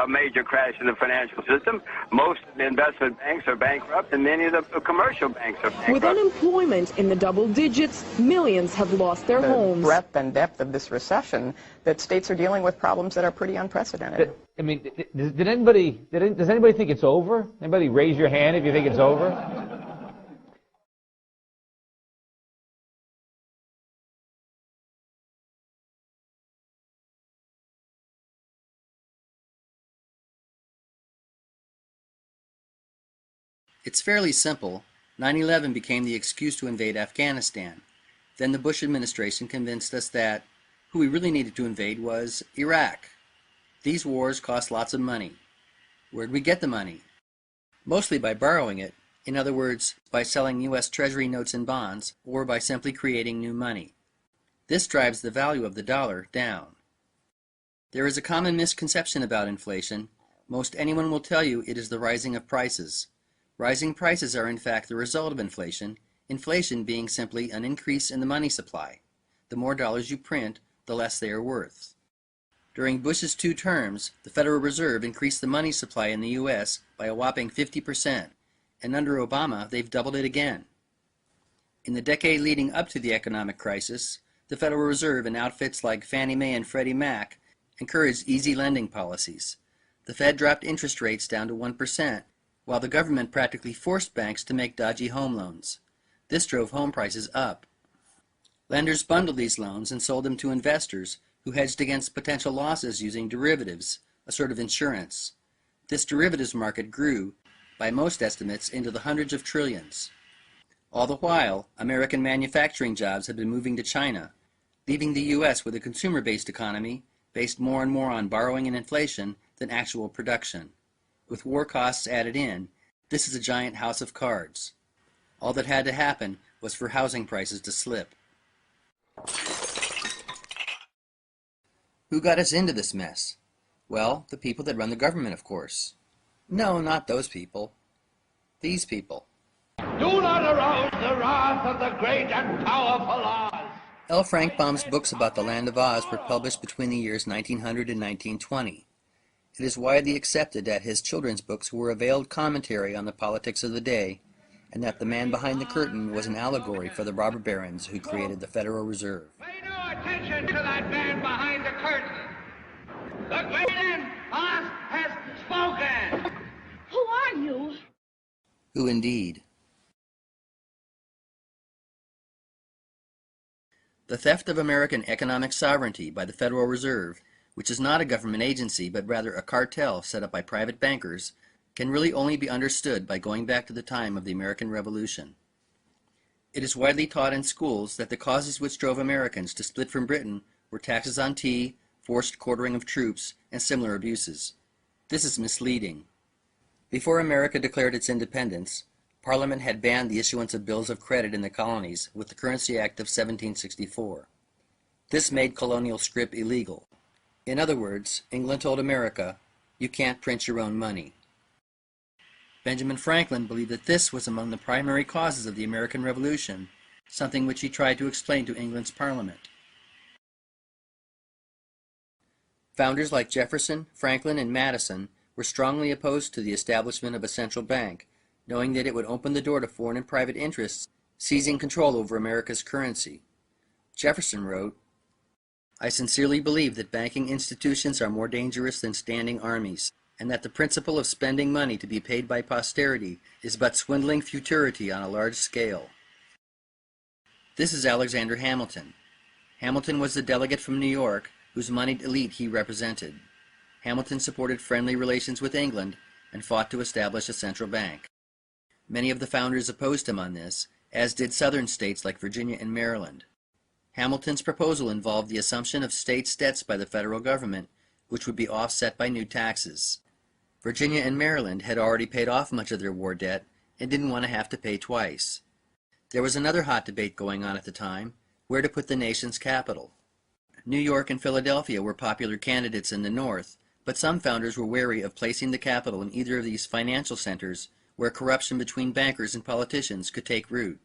a major crash in the financial system. Most investment banks are bankrupt, and many of the commercial banks are bankrupt. With unemployment in the double digits, millions have lost their homes. The breadth and depth of this recession, that states are dealing with problems that are pretty unprecedented. I mean, does anybody think it's over? Anybody raise your hand if you think it's over? It's fairly simple. 9/11 became the excuse to invade Afghanistan. Then the Bush administration convinced us that who we really needed to invade was Iraq. These wars cost lots of money. Where'd we get the money? Mostly by borrowing it, in other words, by selling U.S. Treasury notes and bonds, or by simply creating new money. This drives the value of the dollar down. There is a common misconception about inflation. Most anyone will tell you it is the rising of prices. Rising prices are in fact the result of inflation, inflation being simply an increase in the money supply. The more dollars you print, the less they are worth. During Bush's 2 terms, the Federal Reserve increased the money supply in the U.S. by a whopping 50%, and under Obama they've doubled it again. In the decade leading up to the economic crisis, the Federal Reserve and outfits like Fannie Mae and Freddie Mac encouraged easy lending policies. The Fed dropped interest rates down to 1%, while the government practically forced banks to make dodgy home loans. This drove home prices up. Lenders bundled these loans and sold them to investors who hedged against potential losses using derivatives, a sort of insurance. This derivatives market grew, by most estimates, into the hundreds of trillions. All the while, American manufacturing jobs had been moving to China, leaving the U.S. with a consumer-based economy based more and more on borrowing and inflation than actual production. With war costs added in, this is a giant house of cards. All that had to happen was for housing prices to slip. Who got us into this mess? Well, the people that run the government, of course. No, not those people. These people. Do not arouse the wrath of the great and powerful Oz. L. Frank Baum's books about the Land of Oz were published between the years 1900 and 1920. It is widely accepted that his children's books were a veiled commentary on the politics of the day, and that the man behind the curtain was an allegory for the robber barons who created the Federal Reserve. Pay no attention to that man behind the curtain. The great Oz has spoken. Who are you? Who indeed? The theft of American economic sovereignty by the Federal Reserve, which is not a government agency but rather a cartel set up by private bankers, can really only be understood by going back to the time of the American Revolution. It is widely taught in schools that the causes which drove Americans to split from Britain were taxes on tea, forced quartering of troops, and similar abuses. This is misleading. Before America declared its independence, Parliament had banned the issuance of bills of credit in the colonies with the Currency Act of 1764. This made colonial scrip illegal. In other words, England told America, you can't print your own money. Benjamin Franklin believed that this was among the primary causes of the American Revolution, something which he tried to explain to England's Parliament. Founders like Jefferson, Franklin, and Madison were strongly opposed to the establishment of a central bank, knowing that it would open the door to foreign and private interests seizing control over America's currency. Jefferson wrote, I sincerely believe that banking institutions are more dangerous than standing armies, and that the principle of spending money to be paid by posterity is but swindling futurity on a large scale. This is Alexander Hamilton. Hamilton was the delegate from New York whose moneyed elite he represented. Hamilton supported friendly relations with England and fought to establish a central bank. Many of the founders opposed him on this, as did southern states like Virginia and Maryland. Hamilton's proposal involved the assumption of states' debts by the federal government, which would be offset by new taxes. Virginia and Maryland had already paid off much of their war debt and didn't want to have to pay twice. There was another hot debate going on at the time, where to put the nation's capital. New York and Philadelphia were popular candidates in the North, but some founders were wary of placing the capital in either of these financial centers where corruption between bankers and politicians could take root.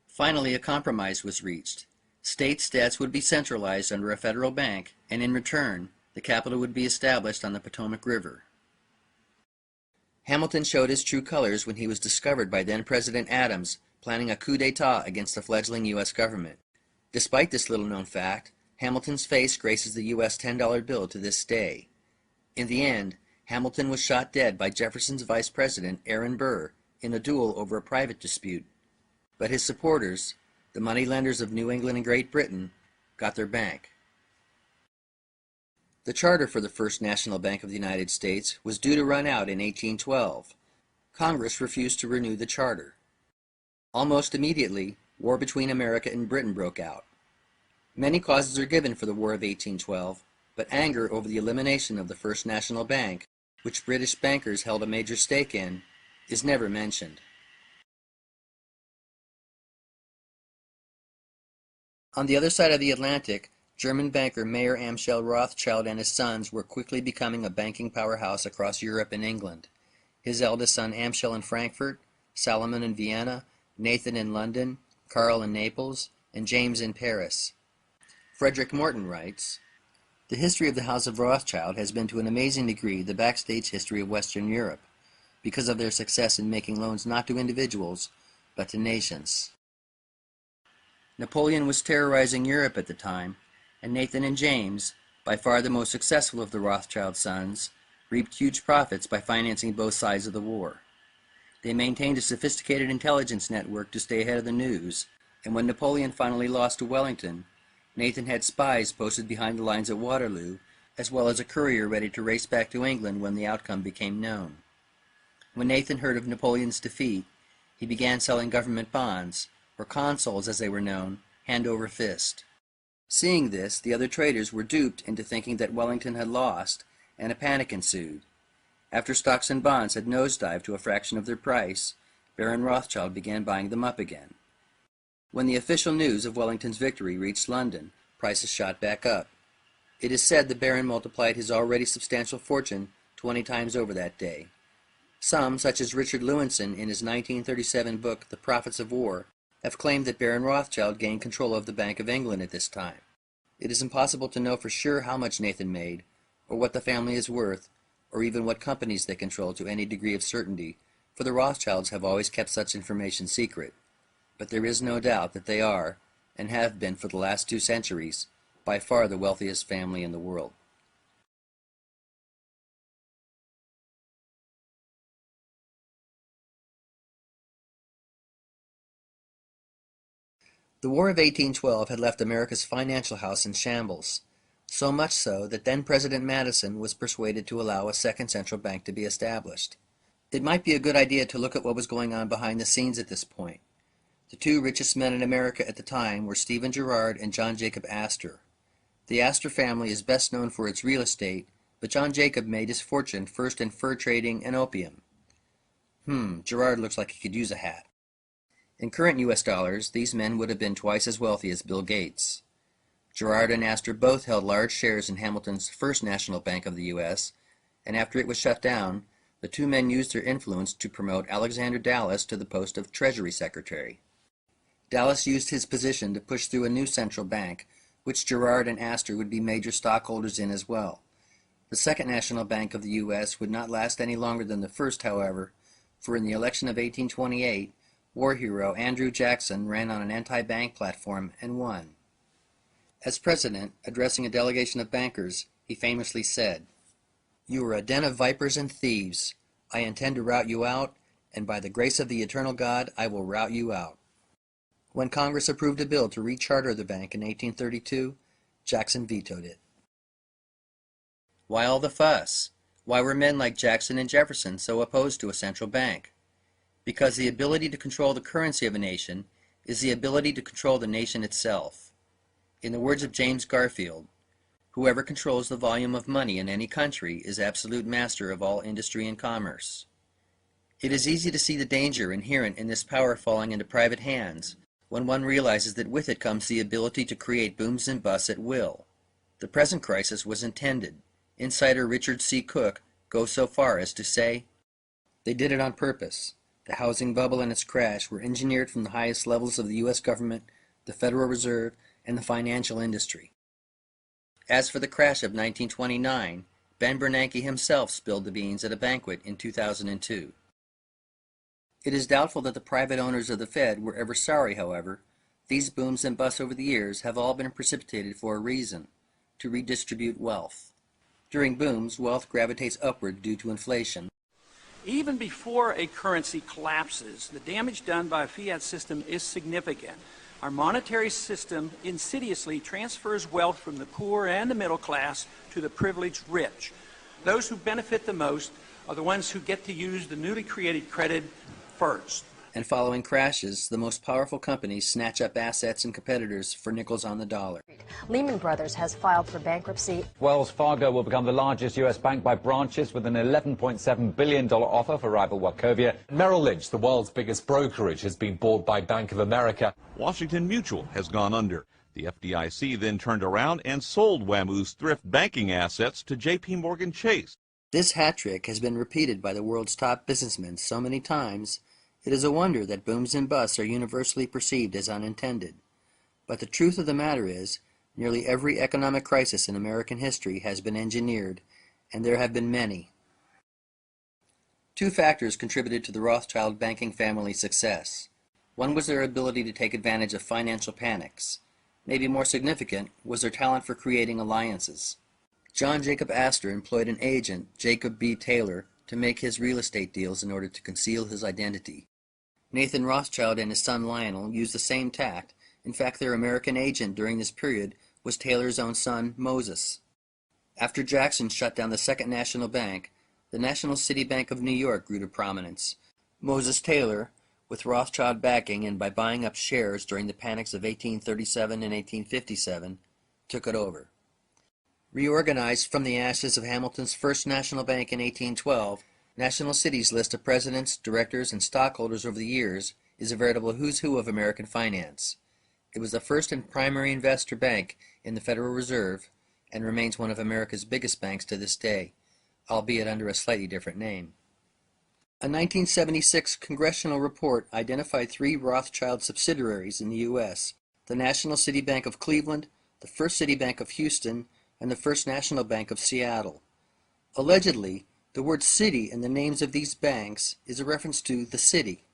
Finally, a compromise was reached. States' debts would be centralized under a federal bank, and in return, the capital would be established on the Potomac River. Hamilton showed his true colors when he was discovered by then-President Adams planning a coup d'etat against the fledgling U.S. government. Despite this little-known fact, Hamilton's face graces the U.S. $10 bill to this day. In the end, Hamilton was shot dead by Jefferson's vice president, Aaron Burr, in a duel over a private dispute. But his supporters, the moneylenders of New England and Great Britain, got their bank. The charter for the First National Bank of the United States was due to run out in 1812. Congress refused to renew the charter. Almost immediately, war between America and Britain broke out. Many causes are given for the War of 1812, but anger over the elimination of the First National Bank, which British bankers held a major stake in, is never mentioned. On the other side of the Atlantic, German banker Mayer Amschel Rothschild and his sons were quickly becoming a banking powerhouse across Europe and England. His eldest son Amschel in Frankfurt, Salomon in Vienna, Nathan in London, Karl in Naples, and James in Paris. Frederick Morton writes, "The history of the House of Rothschild has been to an amazing degree the backstage history of Western Europe, because of their success in making loans not to individuals, but to nations." Napoleon was terrorizing Europe at the time, and Nathan and James, by far the most successful of the Rothschild sons, reaped huge profits by financing both sides of the war. They maintained a sophisticated intelligence network to stay ahead of the news, and when Napoleon finally lost to Wellington, Nathan had spies posted behind the lines at Waterloo, as well as a courier ready to race back to England when the outcome became known. When Nathan heard of Napoleon's defeat, he began selling government bonds, or consols as they were known, hand over fist. Seeing this, the other traders were duped into thinking that Wellington had lost, and a panic ensued. After stocks and bonds had nosedived to a fraction of their price, Baron Rothschild began buying them up again. When the official news of Wellington's victory reached London, prices shot back up. It is said the Baron multiplied his already substantial fortune 20 times over that day. Some, such as Richard Lewinson in his 1937 book The Profits of War, have claimed that Baron Rothschild gained control of the Bank of England at this time. It is impossible to know for sure how much Nathan made, or what the family is worth, or even what companies they control to any degree of certainty, for the Rothschilds have always kept such information secret. But there is no doubt that they are, and have been for the last 2 centuries, by far the wealthiest family in the world. The War of 1812 had left America's financial house in shambles, so much so that then-President Madison was persuaded to allow a second central bank to be established. It might be a good idea to look at what was going on behind the scenes at this point. The 2 richest men in America at the time were Stephen Girard and John Jacob Astor. The Astor family is best known for its real estate, but John Jacob made his fortune first in fur trading and opium. Girard looks like he could use a hat. In current U.S. dollars, these men would have been twice as wealthy as Bill Gates. Girard and Astor both held large shares in Hamilton's First National Bank of the U.S., and after it was shut down, the 2 men used their influence to promote Alexander Dallas to the post of Treasury Secretary. Dallas used his position to push through a new central bank, which Girard and Astor would be major stockholders in as well. The Second National Bank of the U.S. would not last any longer than the first, however, for in the election of 1828, war hero Andrew Jackson ran on an anti-bank platform and won. As president, addressing a delegation of bankers, he famously said, "You are a den of vipers and thieves. I intend to rout you out, and by the grace of the eternal God, I will rout you out." When Congress approved a bill to recharter the bank in 1832, Jackson vetoed it. Why all the fuss? Why were men like Jackson and Jefferson so opposed to a central bank? Because the ability to control the currency of a nation is the ability to control the nation itself. In the words of James Garfield, "Whoever controls the volume of money in any country is absolute master of all industry and commerce." It is easy to see the danger inherent in this power falling into private hands when one realizes that with it comes the ability to create booms and busts at will. The present crisis was intended. Insider Richard C. Cook goes so far as to say, "They did it on purpose. The housing bubble and its crash were engineered from the highest levels of the U.S. government, the Federal Reserve, and the financial industry." As for the crash of 1929, Ben Bernanke himself spilled the beans at a banquet in 2002. It is doubtful that the private owners of the Fed were ever sorry, however. These booms and busts over the years have all been precipitated for a reason: to redistribute wealth. During booms, wealth gravitates upward due to inflation. Even before a currency collapses, the damage done by a fiat system is significant. Our monetary system insidiously transfers wealth from the poor and the middle class to the privileged rich. Those who benefit the most are the ones who get to use the newly created credit first. And following crashes, the most powerful companies snatch up assets and competitors for nickels on the dollar. Lehman Brothers has filed for bankruptcy. Wells Fargo will become the largest U.S. bank by branches with an $11.7 billion offer for rival Wachovia. Merrill Lynch, the world's biggest brokerage, has been bought by Bank of America. Washington Mutual has gone under. The FDIC then turned around and sold WAMU's thrift banking assets to J.P. Morgan Chase. This hat trick has been repeated by the world's top businessmen so many times, it is a wonder that booms and busts are universally perceived as unintended. But the truth of the matter is, nearly every economic crisis in American history has been engineered, and there have been many. Two factors contributed to the Rothschild banking family's success. One was their ability to take advantage of financial panics. Maybe more significant was their talent for creating alliances. John Jacob Astor employed an agent, Jacob B. Taylor, to make his real estate deals in order to conceal his identity. Nathan Rothschild and his son Lionel used the same tact. In fact, their American agent during this period was Taylor's own son, Moses. After Jackson shut down the Second National Bank, the National City Bank of New York grew to prominence. Moses Taylor, with Rothschild backing and by buying up shares during the panics of 1837 and 1857, took it over. Reorganized from the ashes of Hamilton's First National Bank in 1812, National City's list of presidents, directors, and stockholders over the years is a veritable who's who of American finance. It was the first and primary investor bank in the Federal Reserve and remains one of America's biggest banks to this day, albeit under a slightly different name. A 1976 congressional report identified 3 Rothschild subsidiaries in the U.S., the National City Bank of Cleveland, the First City Bank of Houston, and the First National Bank of Seattle. Allegedly, the word city in the names of these banks is a reference to the city.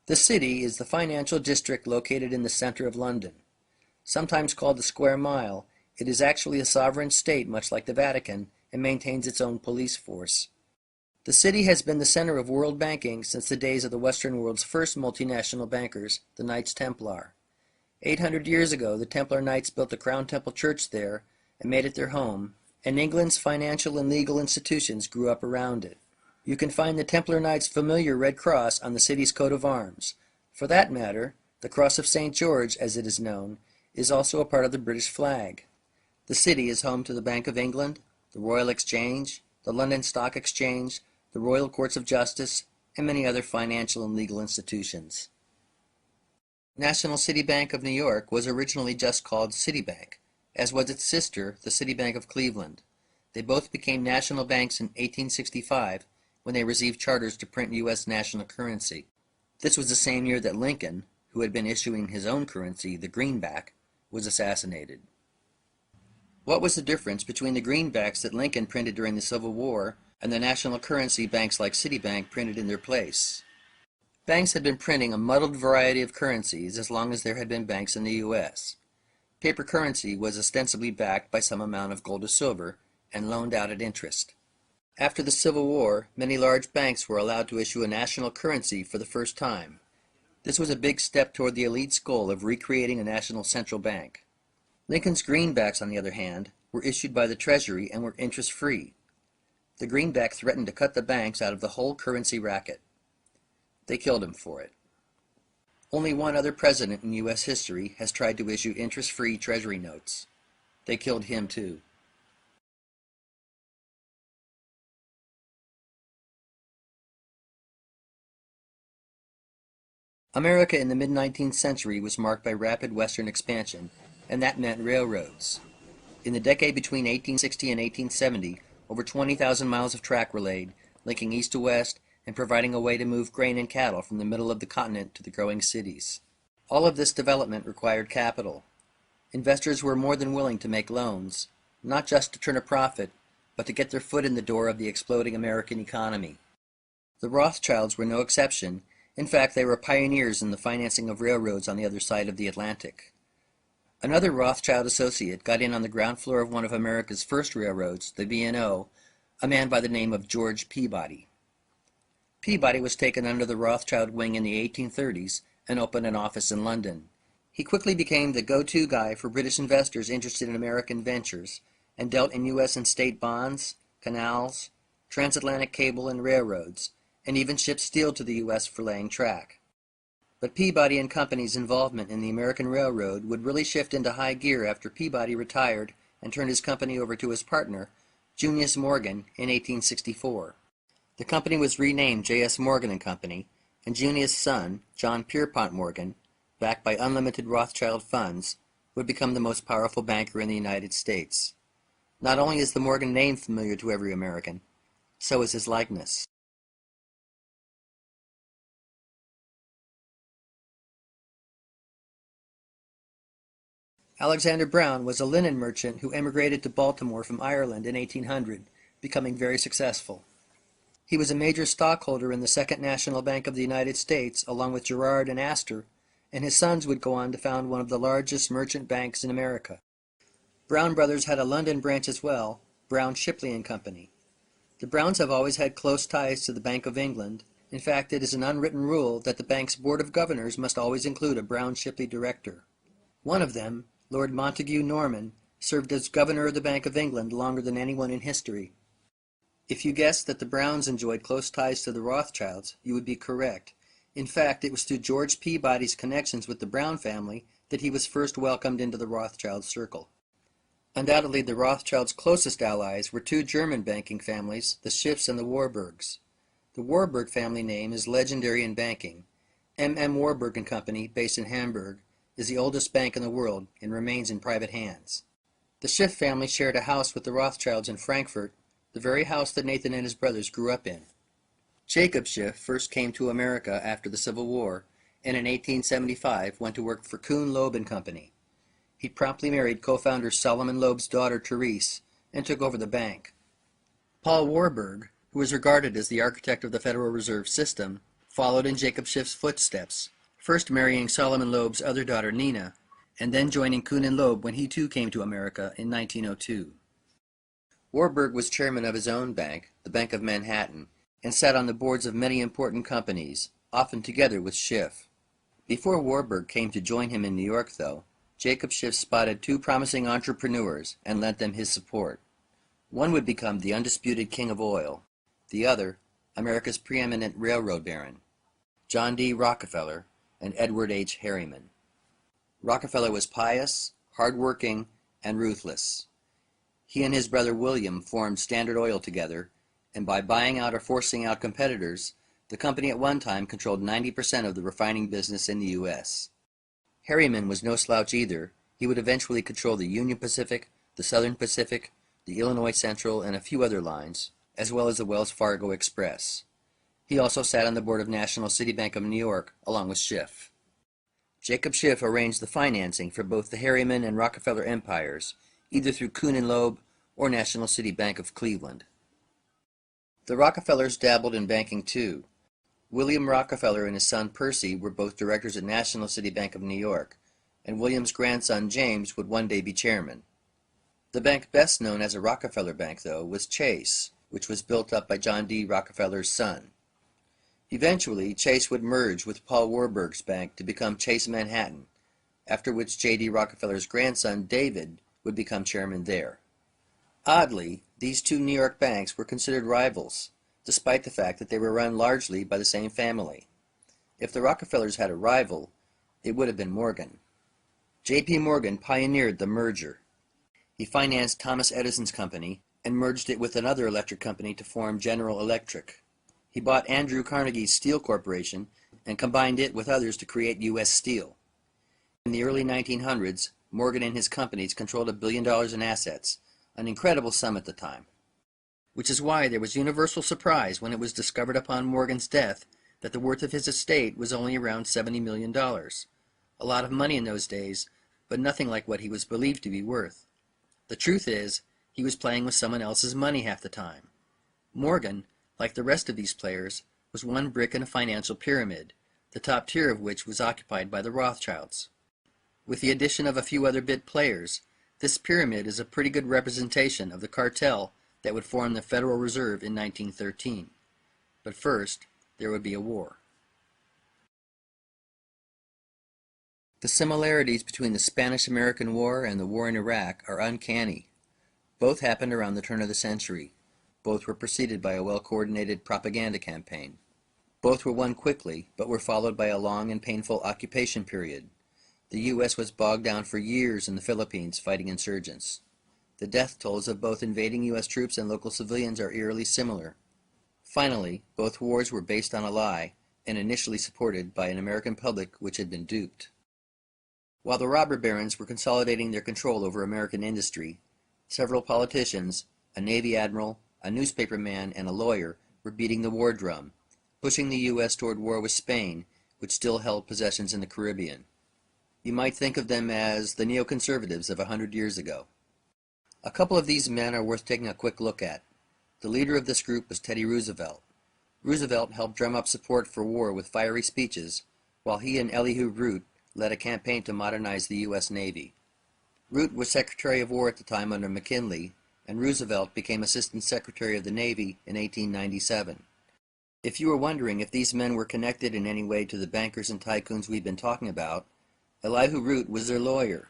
The city is the financial district located in the center of London. Sometimes called the Square Mile, it is actually a sovereign state much like the Vatican and maintains its own police force. The city has been the center of world banking since the days of the Western world's first multinational bankers, the Knights Templar. 800 years ago, the Templar Knights built the Crown Temple Church there and made it their home, and England's financial and legal institutions grew up around it. You can find the Templar Knights' familiar red cross on the city's coat of arms. For that matter, the Cross of St. George, as it is known, is also a part of the British flag. The city is home to the Bank of England, the Royal Exchange, the London Stock Exchange, the Royal Courts of Justice, and many other financial and legal institutions. National City Bank of New York was originally just called Citibank, as was its sister, the Citibank of Cleveland. They both became national banks in 1865 when they received charters to print U.S. national currency. This was the same year that Lincoln, who had been issuing his own currency, the greenback, was assassinated. What was the difference between the greenbacks that Lincoln printed during the Civil War and the national currency banks like Citibank printed in their place? Banks had been printing a muddled variety of currencies as long as there had been banks in the U.S. Paper currency was ostensibly backed by some amount of gold or silver and loaned out at interest. After the Civil War, many large banks were allowed to issue a national currency for the first time. This was a big step toward the elite's goal of recreating a national central bank. Lincoln's greenbacks, on the other hand, were issued by the Treasury and were interest-free. The greenback threatened to cut the banks out of the whole currency racket. They killed him for it. Only one other president in U.S. history has tried to issue interest-free Treasury notes. They killed him too. America in the mid-19th century was marked by rapid western expansion, and that meant railroads. In the decade between 1860 and 1870, over 20,000 miles of track were laid, linking east to west and providing a way to move grain and cattle from the middle of the continent to the growing cities. All of this development required capital. Investors were more than willing to make loans, not just to turn a profit, but to get their foot in the door of the exploding American economy. The Rothschilds were no exception. In fact, they were pioneers in the financing of railroads on the other side of the Atlantic. Another Rothschild associate got in on the ground floor of one of America's first railroads, the B&O, a man by the name of George Peabody. Peabody was taken under the Rothschild wing in the 1830s and opened an office in London. He quickly became the go-to guy for British investors interested in American ventures and dealt in U.S. and state bonds, canals, transatlantic cable and railroads, and even shipped steel to the U.S. for laying track. But Peabody and Company's involvement in the American Railroad would really shift into high gear after Peabody retired and turned his company over to his partner, Junius Morgan, in 1864. The company was renamed J.S. Morgan & Company, and Junius' son, John Pierpont Morgan, backed by unlimited Rothschild funds, would become the most powerful banker in the United States. Not only is the Morgan name familiar to every American, so is his likeness. Alexander Brown was a linen merchant who emigrated to Baltimore from Ireland in 1800, becoming very successful. He was a major stockholder in the Second National Bank of the United States, along with Girard and Astor, and his sons would go on to found one of the largest merchant banks in America. Brown Brothers had a London branch as well, Brown Shipley and Company. The Browns have always had close ties to the Bank of England. In fact, it is an unwritten rule that the bank's Board of Governors must always include a Brown Shipley director. One of them, Lord Montague Norman, served as governor of the Bank of England longer than anyone in history. If you guessed that the Browns enjoyed close ties to the Rothschilds, you would be correct. In fact, it was through George Peabody's connections with the Brown family that he was first welcomed into the Rothschild circle. Undoubtedly, the Rothschilds' closest allies were two German banking families, the Schiffs and the Warburgs. The Warburg family name is legendary in banking. M.M. Warburg & Company, based in Hamburg, is the oldest bank in the world and remains in private hands. The Schiff family shared a house with the Rothschilds in Frankfurt, the very house that Nathan and his brothers grew up in. Jacob Schiff first came to America after the Civil War, and in 1875 went to work for Kuhn Loeb & Company. He promptly married co-founder Solomon Loeb's daughter Therese and took over the bank. Paul Warburg, who is regarded as the architect of the Federal Reserve System, followed in Jacob Schiff's footsteps, first marrying Solomon Loeb's other daughter Nina, and then joining Kuhn & Loeb when he too came to America in 1902. Warburg was chairman of his own bank, the Bank of Manhattan, and sat on the boards of many important companies, often together with Schiff. Before Warburg came to join him in New York, though, Jacob Schiff spotted two promising entrepreneurs and lent them his support. One would become the undisputed king of oil, the other, America's preeminent railroad baron, John D. Rockefeller and Edward H. Harriman. Rockefeller was pious, hard-working, and ruthless. He and his brother William formed Standard Oil together, and by buying out or forcing out competitors, the company at one time controlled 90% of the refining business in the U.S. Harriman was no slouch either. He would eventually control the Union Pacific, the Southern Pacific, the Illinois Central, and a few other lines, as well as the Wells Fargo Express. He also sat on the board of National City Bank of New York, along with Schiff. Jacob Schiff arranged the financing for both the Harriman and Rockefeller empires, either through Kuhn & Loeb or National City Bank of Cleveland. The Rockefellers dabbled in banking too. William Rockefeller and his son Percy were both directors at National City Bank of New York, and William's grandson James would one day be chairman. The bank best known as a Rockefeller Bank, though, was Chase, which was built up by John D. Rockefeller's son. Eventually, Chase would merge with Paul Warburg's bank to become Chase Manhattan, after which J.D. Rockefeller's grandson David would become chairman there. Oddly, these two New York banks were considered rivals, despite the fact that they were run largely by the same family. If the Rockefellers had a rival, it would have been Morgan. J.P. Morgan pioneered the merger. He financed Thomas Edison's company and merged it with another electric company to form General Electric. He bought Andrew Carnegie's Steel Corporation and combined it with others to create U.S. Steel. In the early 1900s, Morgan and his companies controlled $1 billion in assets, an incredible sum at the time. Which is why there was universal surprise when it was discovered upon Morgan's death that the worth of his estate was only around $70 million. A lot of money in those days, but nothing like what he was believed to be worth. The truth is, He was playing with someone else's money half the time. Morgan, like the rest of these players, was one brick in a financial pyramid, the top tier of which was occupied by the Rothschilds. With the addition of a few other bit players, this pyramid is a pretty good representation of the cartel that would form the Federal Reserve in 1913. But first, there would be a war. The similarities between the Spanish-American War and the war in Iraq are uncanny. Both happened around the turn of the century. Both were preceded by a well-coordinated propaganda campaign. Both were won quickly, but were followed by a long and painful occupation period. The U.S. was bogged down for years in the Philippines fighting insurgents. The death tolls of both invading U.S. troops and local civilians are eerily similar. Finally, both wars were based on a lie and initially supported by an American public which had been duped. While the robber barons were consolidating their control over American industry, several politicians, a Navy admiral, a newspaperman, and a lawyer were beating the war drum, pushing the U.S. toward war with Spain, which still held possessions in the Caribbean. You might think of them as the neoconservatives of 100 years ago. A couple of these men are worth taking a quick look at. The leader of this group was Teddy Roosevelt. Roosevelt helped drum up support for war with fiery speeches, while he and Elihu Root led a campaign to modernize the U.S. Navy. Root was Secretary of War at the time under McKinley, and Roosevelt became Assistant Secretary of the Navy in 1897. If you were wondering if these men were connected in any way to the bankers and tycoons we've been talking about, Elihu Root was their lawyer.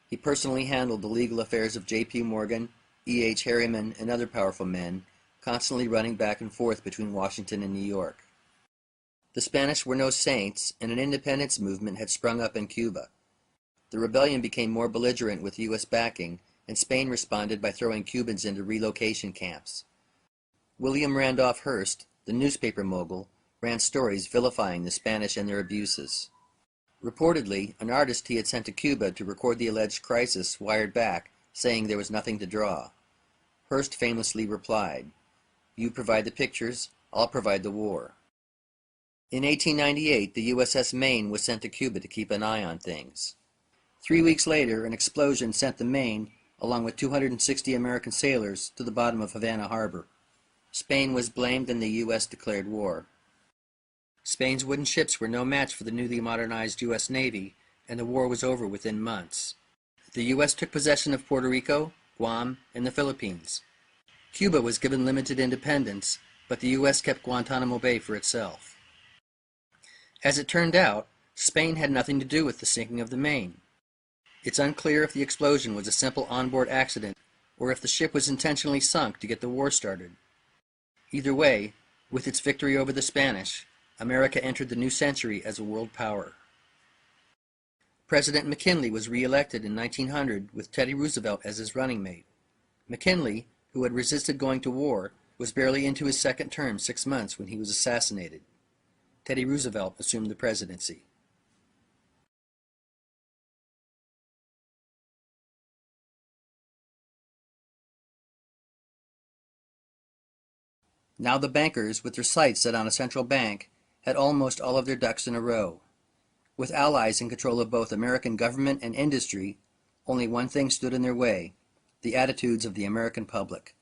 He personally handled the legal affairs of J.P. Morgan, E.H. Harriman, and other powerful men, constantly running back and forth between Washington and New York. The Spanish were no saints, and an independence movement had sprung up in Cuba. The rebellion became more belligerent with U.S. backing, and Spain responded by throwing Cubans into relocation camps. William Randolph Hearst, the newspaper mogul, ran stories vilifying the Spanish and their abuses. Reportedly, an artist he had sent to Cuba to record the alleged crisis wired back, saying there was nothing to draw. Hearst famously replied, "You provide the pictures, I'll provide the war." In 1898, the USS Maine was sent to Cuba to keep an eye on things. 3 weeks later, an explosion sent the Maine, along with 260 American sailors, to the bottom of Havana Harbor. Spain was blamed and the U.S. declared war. Spain's wooden ships were no match for the newly modernized U.S. Navy, and the war was over within months. The U.S. took possession of Puerto Rico, Guam, and the Philippines. Cuba was given limited independence, but the U.S. kept Guantanamo Bay for itself. As it turned out, Spain had nothing to do with the sinking of the Maine. It's unclear if the explosion was a simple onboard accident or if the ship was intentionally sunk to get the war started. Either way, with its victory over the Spanish, America entered the new century as a world power. President McKinley was re-elected in 1900 with Teddy Roosevelt as his running mate. McKinley, who had resisted going to war, was barely into his second term 6 months when he was assassinated. Teddy Roosevelt assumed the presidency. Now the bankers, with their sights set on a central bank, had almost all of their ducks in a row. With allies in control of both American government and industry, only one thing stood in their way: the attitudes of the American public.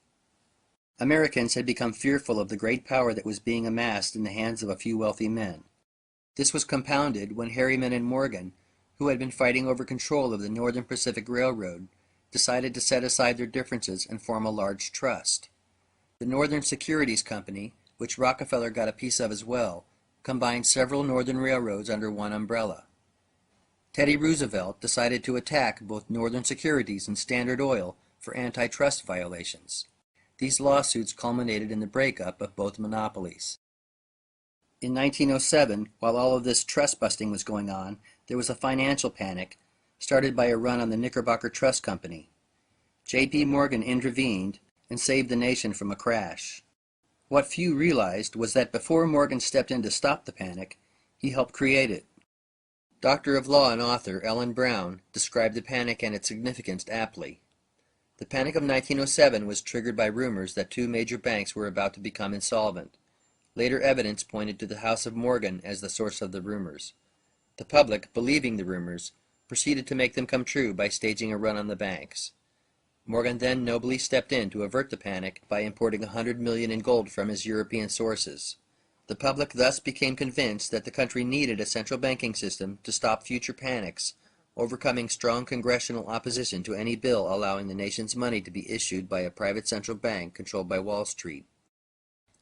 Americans had become fearful of the great power that was being amassed in the hands of a few wealthy men. This was compounded when Harriman and Morgan, who had been fighting over control of the Northern Pacific Railroad, decided to set aside their differences and form a large trust. The Northern Securities Company, which Rockefeller got a piece of as well, combined several northern railroads under one umbrella. Teddy Roosevelt decided to attack both Northern Securities and Standard Oil for antitrust violations. These lawsuits culminated in the breakup of both monopolies. In 1907, while all of this trust busting was going on, there was a financial panic, started by a run on the Knickerbocker Trust Company. J.P. Morgan intervened and saved the nation from a crash. What few realized was that before Morgan stepped in to stop the panic, he helped create it. Doctor of Law and author Ellen Brown described the panic and its significance aptly. The Panic of 1907 was triggered by rumors that 2 major banks were about to become insolvent. Later evidence pointed to the House of Morgan as the source of the rumors. The public, believing the rumors, proceeded to make them come true by staging a run on the banks. Morgan then nobly stepped in to avert the panic by importing $100 million in gold from his European sources. The public thus became convinced that the country needed a central banking system to stop future panics, overcoming strong congressional opposition to any bill allowing the nation's money to be issued by a private central bank controlled by Wall Street.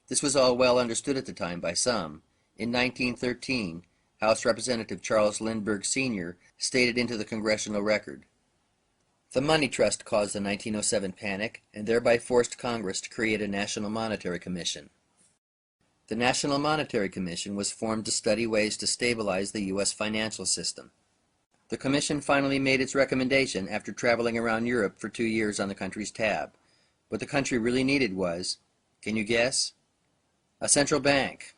This was all well understood at the time by some. In 1913, House Representative Charles Lindbergh Sr. stated into the congressional record, "The money trust caused the 1907 panic and thereby forced Congress to create a National Monetary Commission." The National Monetary Commission was formed to study ways to stabilize the U.S. financial system. The commission finally made its recommendation after traveling around Europe for 2 years on the country's tab. What the country really needed was, can you guess? A central bank.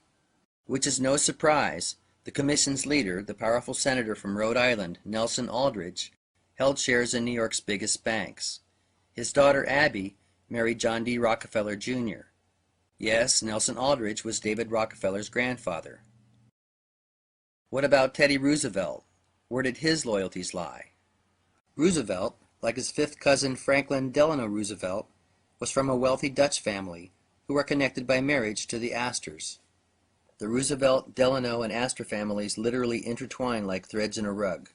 Which is no surprise. The commission's leader, the powerful senator from Rhode Island, Nelson Aldrich, held shares in New York's biggest banks. His daughter Abby married John D. Rockefeller, Jr. Yes, Nelson Aldrich was David Rockefeller's grandfather. What about Teddy Roosevelt? Where did his loyalties lie? Roosevelt, like his fifth cousin Franklin Delano Roosevelt, was from a wealthy Dutch family who were connected by marriage to the Astors. The Roosevelt, Delano, and Astor families literally intertwined like threads in a rug.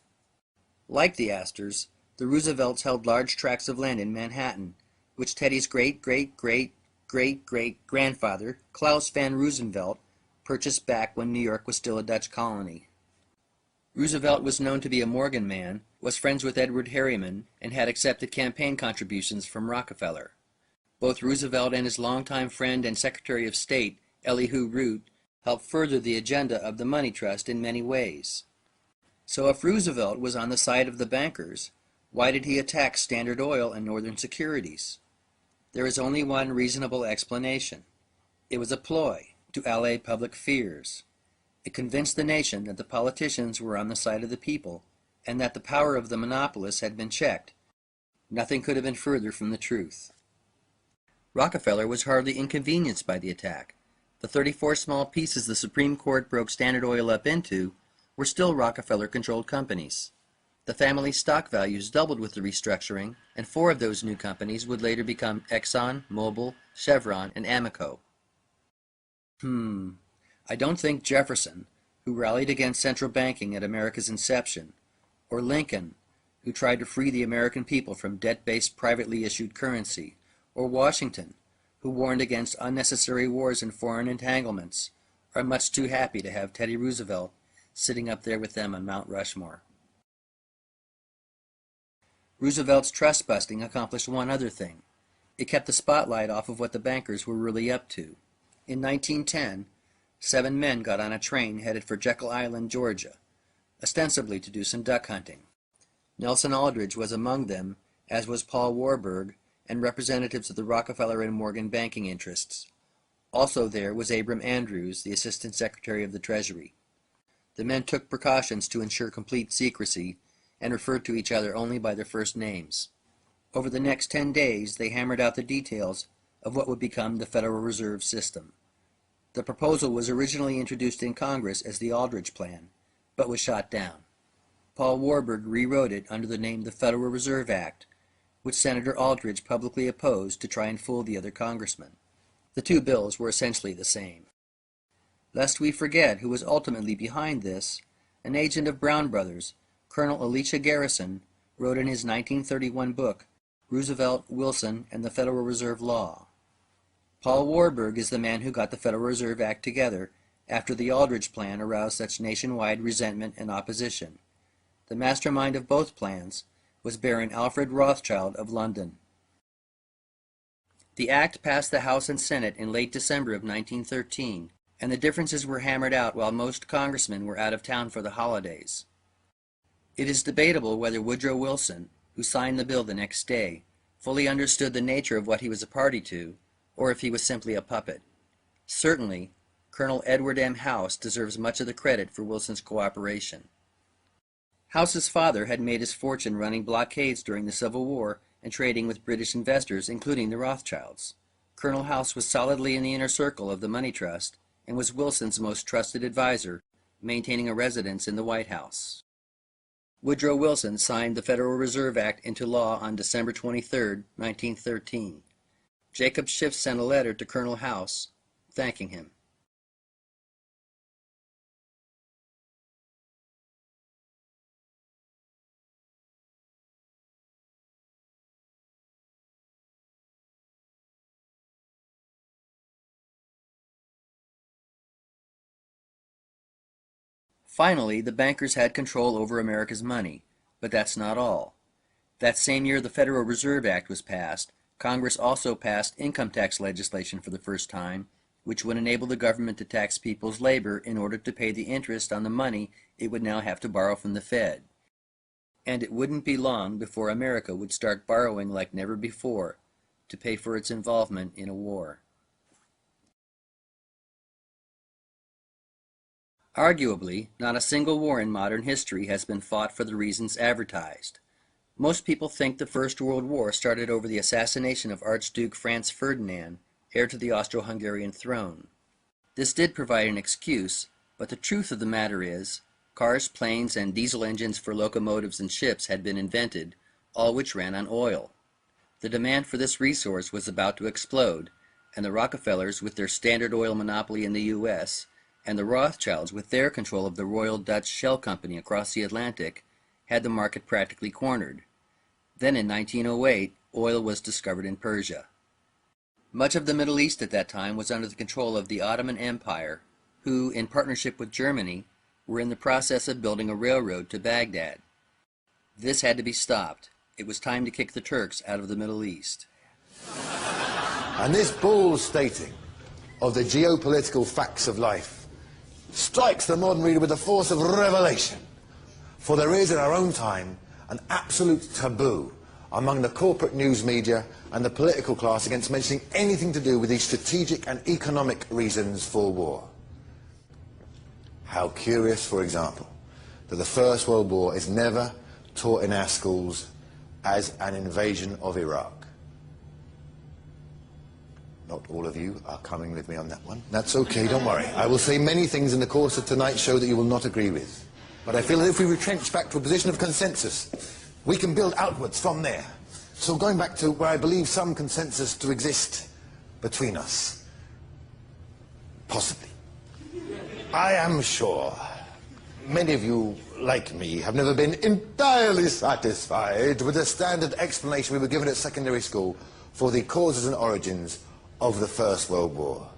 Like the Astors, the Roosevelts held large tracts of land in Manhattan, which Teddy's great-great-great-great-great-grandfather, Claus van Roosevelt, purchased back when New York was still a Dutch colony. Roosevelt was known to be a Morgan man, was friends with Edward Harriman, and had accepted campaign contributions from Rockefeller. Both Roosevelt and his longtime friend and Secretary of State, Elihu Root, helped further the agenda of the money trust in many ways. So if Roosevelt was on the side of the bankers, why did he attack Standard Oil and Northern Securities? There is only one reasonable explanation. It was a ploy to allay public fears. It convinced the nation that the politicians were on the side of the people and that the power of the monopolists had been checked. Nothing could have been further from the truth. Rockefeller was hardly inconvenienced by the attack. The 34 small pieces the Supreme Court broke Standard Oil up into were still Rockefeller-controlled companies. The family's stock values doubled with the restructuring, and 4 of those new companies would later become Exxon, Mobil, Chevron, and Amoco. I don't think Jefferson, who rallied against central banking at America's inception, or Lincoln, who tried to free the American people from debt-based privately issued currency, or Washington, who warned against unnecessary wars and foreign entanglements, are much too happy to have Teddy Roosevelt sitting up there with them on Mount Rushmore. Roosevelt's trust-busting accomplished one other thing. It kept the spotlight off of what the bankers were really up to. In 1910, 7 men got on a train headed for Jekyll Island, Georgia, ostensibly to do some duck hunting. Nelson Aldrich was among them, as was Paul Warburg, and representatives of the Rockefeller and Morgan banking interests. Also there was Abram Andrews, the Assistant Secretary of the Treasury. The men took precautions to ensure complete secrecy and referred to each other only by their first names. Over the next 10 days, they hammered out the details of what would become the Federal Reserve System. The proposal was originally introduced in Congress as the Aldrich Plan, but was shot down. Paul Warburg rewrote it under the name the Federal Reserve Act, which Senator Aldrich publicly opposed to try and fool the other congressmen. The 2 bills were essentially the same. Lest we forget who was ultimately behind this, an agent of Brown Brothers, Colonel Elisha Garrison, wrote in his 1931 book, Roosevelt, Wilson, and the Federal Reserve Law. Paul Warburg is the man who got the Federal Reserve Act together after the Aldrich Plan aroused such nationwide resentment and opposition. The mastermind of both plans was Baron Alfred Rothschild of London. The act passed the House and Senate in late December of 1913, and the differences were hammered out while most congressmen were out of town for the holidays. It is debatable whether Woodrow Wilson, who signed the bill the next day, fully understood the nature of what he was a party to, or if he was simply a puppet. Certainly, Colonel Edward M. House deserves much of the credit for Wilson's cooperation. House's father had made his fortune running blockades during the Civil War and trading with British investors, including the Rothschilds. Colonel House was solidly in the inner circle of the money trust and was Wilson's most trusted advisor, maintaining a residence in the White House. Woodrow Wilson signed the Federal Reserve Act into law on December 23, 1913. Jacob Schiff sent a letter to Colonel House thanking him. Finally, the bankers had control over America's money, but that's not all. That same year the Federal Reserve Act was passed, Congress also passed income tax legislation for the first time, which would enable the government to tax people's labor in order to pay the interest on the money it would now have to borrow from the Fed. And it wouldn't be long before America would start borrowing like never before to pay for its involvement in a war. Arguably, not a single war in modern history has been fought for the reasons advertised. Most people think the First World War started over the assassination of Archduke Franz Ferdinand, heir to the Austro-Hungarian throne. This did provide an excuse, but the truth of the matter is, cars, planes, and diesel engines for locomotives and ships had been invented, all which ran on oil. The demand for this resource was about to explode, and the Rockefellers, with their Standard Oil monopoly in the U.S., and the Rothschilds, with their control of the Royal Dutch Shell Company across the Atlantic, had the market practically cornered. Then in 1908, oil was discovered in Persia. Much of the Middle East at that time was under the control of the Ottoman Empire, who, in partnership with Germany, were in the process of building a railroad to Baghdad. This had to be stopped. It was time to kick the Turks out of the Middle East. And this bold stating of the geopolitical facts of life strikes the modern reader with the force of revelation. For there is in our own time an absolute taboo among the corporate news media and the political class against mentioning anything to do with these strategic and economic reasons for war. How curious, for example, that the First World War is never taught in our schools as an invasion of Iraq. Not all of you are coming with me on that one. That's okay, don't worry. I will say many things in the course of tonight's show that you will not agree with. But I feel that if we retrench back to a position of consensus, we can build outwards from there. So going back to where I believe some consensus to exist between us. Possibly. I am sure many of you, like me, have never been entirely satisfied with the standard explanation we were given at secondary school for the causes and origins of the First World War.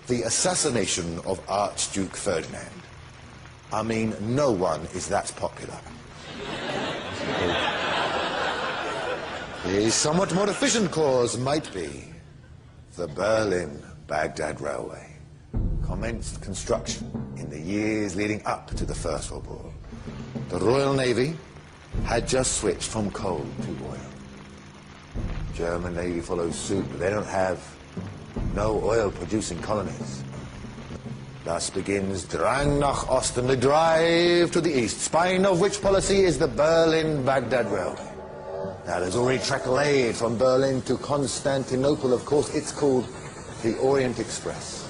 The assassination of Archduke Ferdinand. I mean, no one is that popular. The somewhat more efficient cause might be the Berlin-Baghdad Railway. Commenced construction in the years leading up to the First World War. The Royal Navy had just switched from coal to oil. German Navy follows suit, but they don't have no oil-producing colonies. Thus begins Drang nach Osten, the drive to the east, spine of which policy is the Berlin-Baghdad Railway. Now, there's already trickle aid from Berlin to Constantinople. Of course, it's called the Orient Express.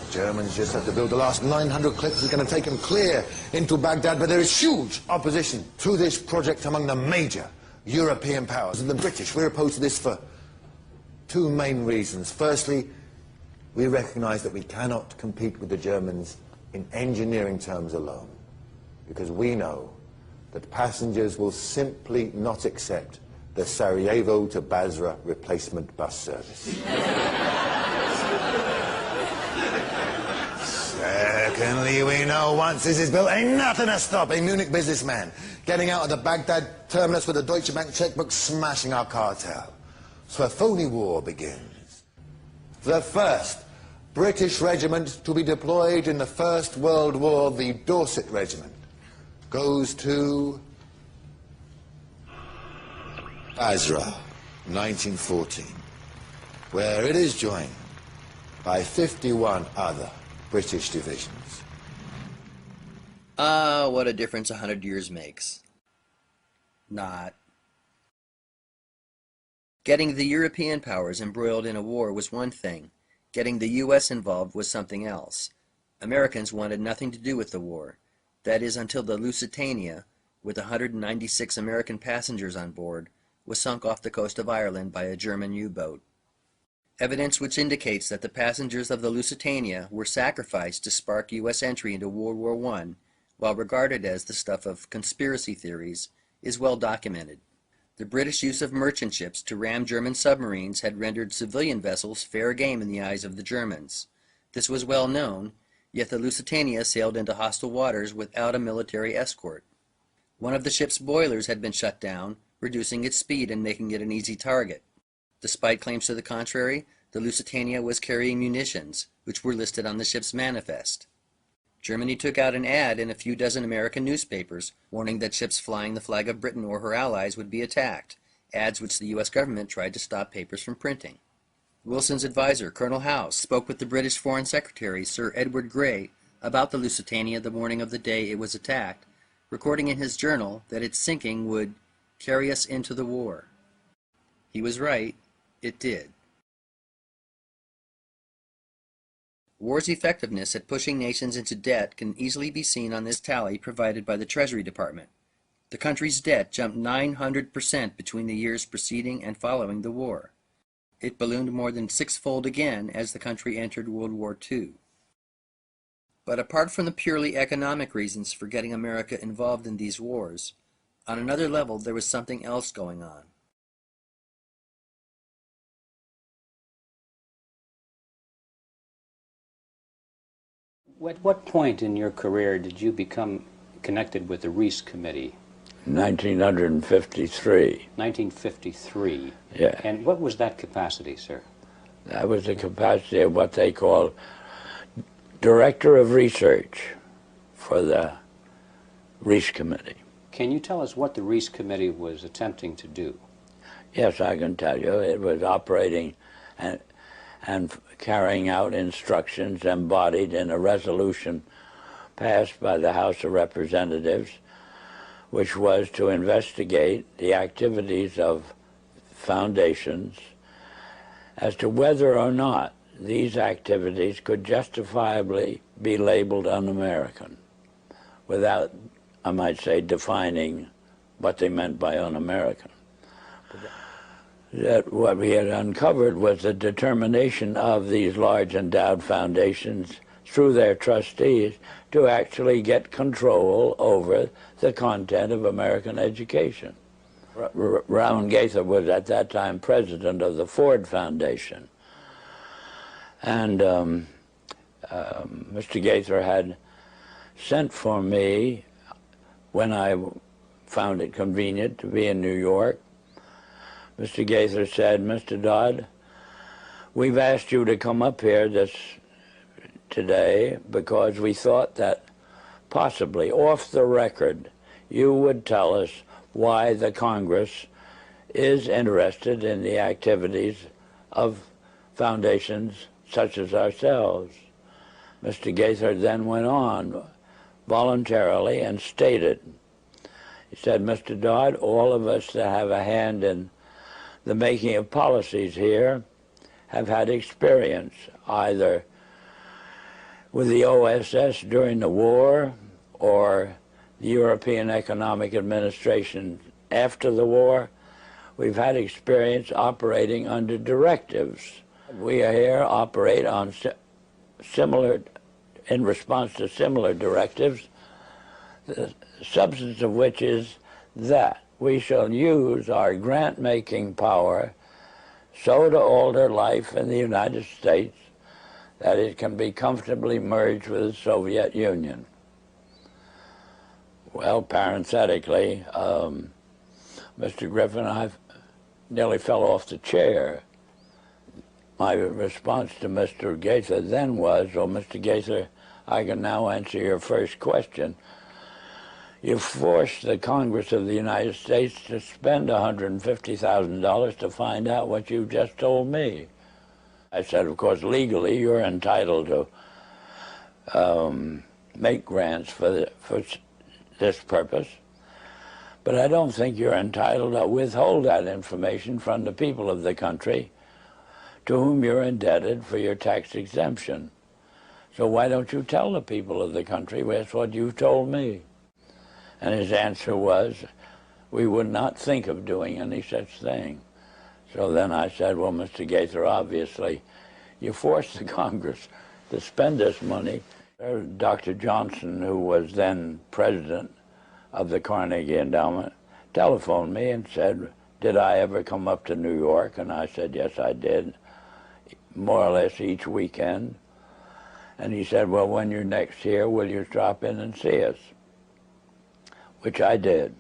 The Germans just have to build the last 900 clips that's going to take them clear into Baghdad, but there is huge opposition to this project among the major European powers. And the British, we're opposed to this for two main reasons. Firstly, we recognize that we cannot compete with the Germans in engineering terms alone, because we know that passengers will simply not accept the Sarajevo to Basra replacement bus service. Secondly, we know once this is built, ain't nothing to stop a Munich businessman getting out of the Baghdad terminus with a Deutsche Bank checkbook, smashing our cartel. So a phony war begins. The first British regiment to be deployed in the First World War, the Dorset Regiment, goes to Basra, 1914, where it is joined by 51 other British divisions. Ah, what a difference 100 years makes. Not. Getting the European powers embroiled in a war was one thing. Getting the U.S. involved was something else. Americans wanted nothing to do with the war. That is, until the Lusitania, with 196 American passengers on board, was sunk off the coast of Ireland by a German U-boat. Evidence which indicates that the passengers of the Lusitania were sacrificed to spark U.S. entry into World War I, while regarded as the stuff of conspiracy theories, is well documented. The British use of merchant ships to ram German submarines had rendered civilian vessels fair game in the eyes of the Germans. This was well known, yet the Lusitania sailed into hostile waters without a military escort. One of the ship's boilers had been shut down, reducing its speed and making it an easy target. Despite claims to the contrary, the Lusitania was carrying munitions, which were listed on the ship's manifest. Germany took out an ad in a few dozen American newspapers, warning that ships flying the flag of Britain or her allies would be attacked, ads which the U.S. government tried to stop papers from printing. Wilson's advisor, Colonel House, spoke with the British Foreign Secretary, Sir Edward Grey, about the Lusitania the morning of the day it was attacked, recording in his journal that its sinking would carry us into the war. He was right, it did. War's effectiveness at pushing nations into debt can easily be seen on this tally provided by the Treasury Department. The country's debt jumped 900% between the years preceding and following the war. It ballooned more than sixfold again as the country entered World War II. But apart from the purely economic reasons for getting America involved in these wars, on another level there was something else going on. At what point in your career did you become connected with the Reese Committee? 1953. 1953. Yeah. And what was that capacity, sir? That was the capacity of what they call Director of Research for the Reese Committee. Can you tell us what the Reese Committee was attempting to do? Yes, I can tell you. It was operating and carrying out instructions embodied in a resolution passed by the House of Representatives, which was to investigate the activities of foundations as to whether or not these activities could justifiably be labeled un-American without, I might say, defining what they meant by un-American. That what we had uncovered was the determination of these large endowed foundations through their trustees to actually get control over the content of American education. Rowan Gaither was at that time president of the Ford Foundation. And Mr. Gaither had sent for me when I found it convenient to be in New York. Mr. Gaither said, "Mr. Dodd, we've asked you to come up here today because we thought that possibly off the record you would tell us why the Congress is interested in the activities of foundations such as ourselves." Mr. Gaither then went on voluntarily and stated, he said, "Mr. Dodd, all of us that have a hand in the making of policies here have had experience either with the OSS during the war or the European Economic Administration after the war. We've had experience operating under directives. We here operate on in response to similar directives, the substance of which is that we shall use our grant-making power so to alter life in the United States that it can be comfortably merged with the Soviet Union." Well, parenthetically, Mr. Griffin, I nearly fell off the chair. My response to Mr. Gaither then was, "Oh, Mr. Gaither, I can now answer your first question. You forced the Congress of the United States to spend $150,000 to find out what you just told me." I said, "Of course, legally, you're entitled to make grants for this purpose, but I don't think you're entitled to withhold that information from the people of the country to whom you're indebted for your tax exemption. So why don't you tell the people of the country that's what you told me?" And his answer was, we would not think of doing any such thing. So then I said, well, Mr. Gaither, obviously, you forced the Congress to spend this money. Dr. Johnson, who was then president of the Carnegie Endowment, telephoned me and said, did I ever come up to New York? And I said, yes, I did, more or less each weekend. And he said, well, when you're next here, will you drop in and see us? Which I did.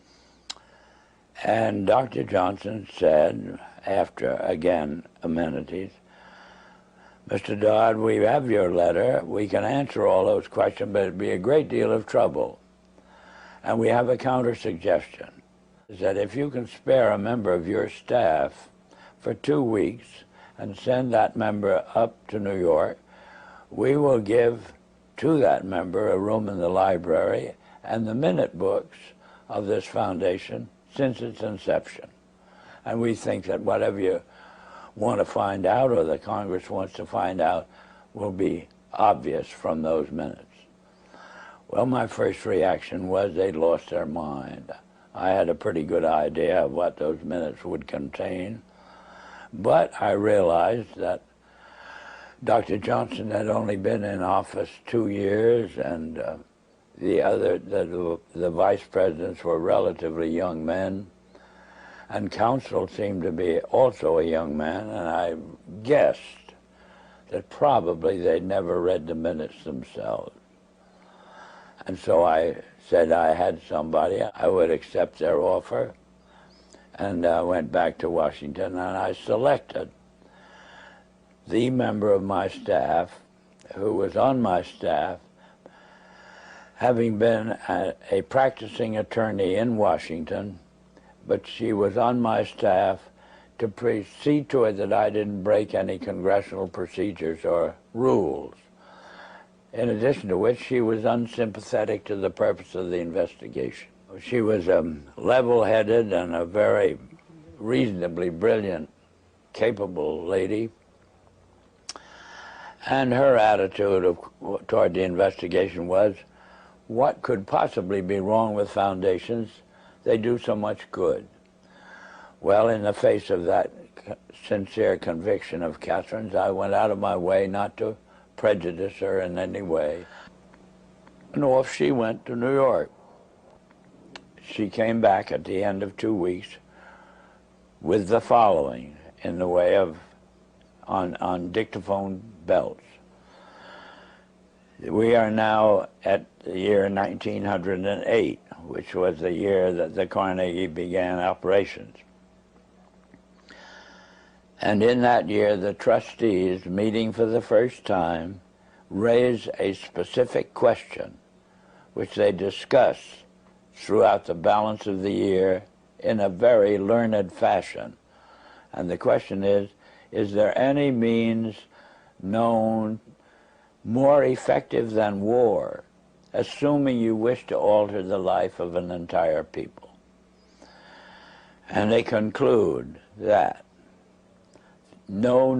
And Dr. Johnson said, after, again, amenities, Mr. Dodd, we have your letter. We can answer all those questions, but it'd be a great deal of trouble. And we have a counter-suggestion, is that if you can spare a member of your staff for 2 weeks and send that member up to New York, we will give to that member a room in the library and the minute books of this foundation since its inception. And we think that whatever you want to find out or the Congress wants to find out will be obvious from those minutes. Well, my first reaction was they'd lost their mind. I had a pretty good idea of what those minutes would contain, but I realized that Dr. Johnson had only been in office 2 years, and the vice presidents were relatively young men, and counsel seemed to be also a young man, and I guessed that probably they'd never read the minutes themselves. And so I said I had somebody, I would accept their offer, and I went back to Washington, and I selected the member of my staff who was on my staff, having been a practicing attorney in Washington, but she was on my staff to see to it that I didn't break any congressional procedures or rules. In addition to which, she was unsympathetic to the purpose of the investigation. She was level-headed and a very reasonably brilliant, capable lady. And her attitude toward the investigation was, what could possibly be wrong with foundations? They do so much good. Well, in the face of that sincere conviction of Catherine's, I went out of my way not to prejudice her in any way. And off she went to New York. She came back at the end of 2 weeks with the following in the way of, on dictaphone belts. We are now at the year 1908, which was the year that the Carnegie began operations. And in that year, the trustees, meeting for the first time, raised a specific question, which they discussed throughout the balance of the year in a very learned fashion. And the question is there any means known more effective than war, assuming you wish to alter the life of an entire people? And they conclude that no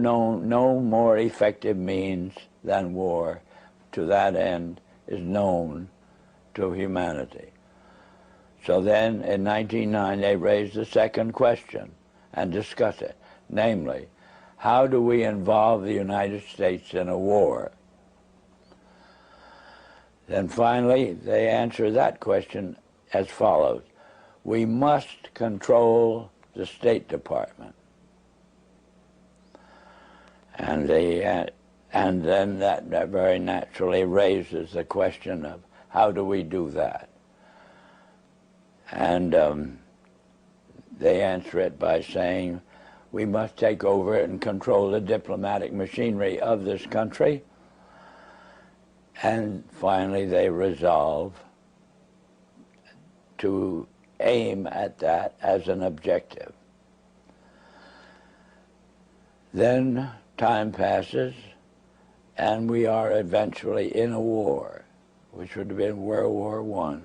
more effective means than war to that end is known to humanity. So then in 1909 they raised the second question and discussed it, namely, how do we involve the United States in a war? Then finally they answer that question as follows: we must control the State Department. And then that very naturally raises the question of how do we do that? And they answer it by saying we must take over and control the diplomatic machinery of this country. And finally they resolve to aim at that as an objective. Then time passes, and we are eventually in a war, which would have been World War I.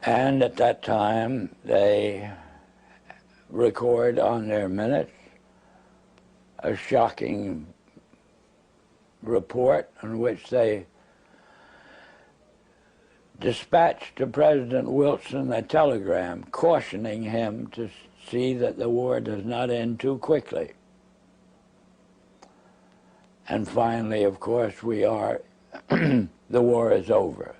And at that time, they record on their minutes a shocking report in which they dispatched to President Wilson a telegram cautioning him to see that the war does not end too quickly. And finally, of course, the war is over.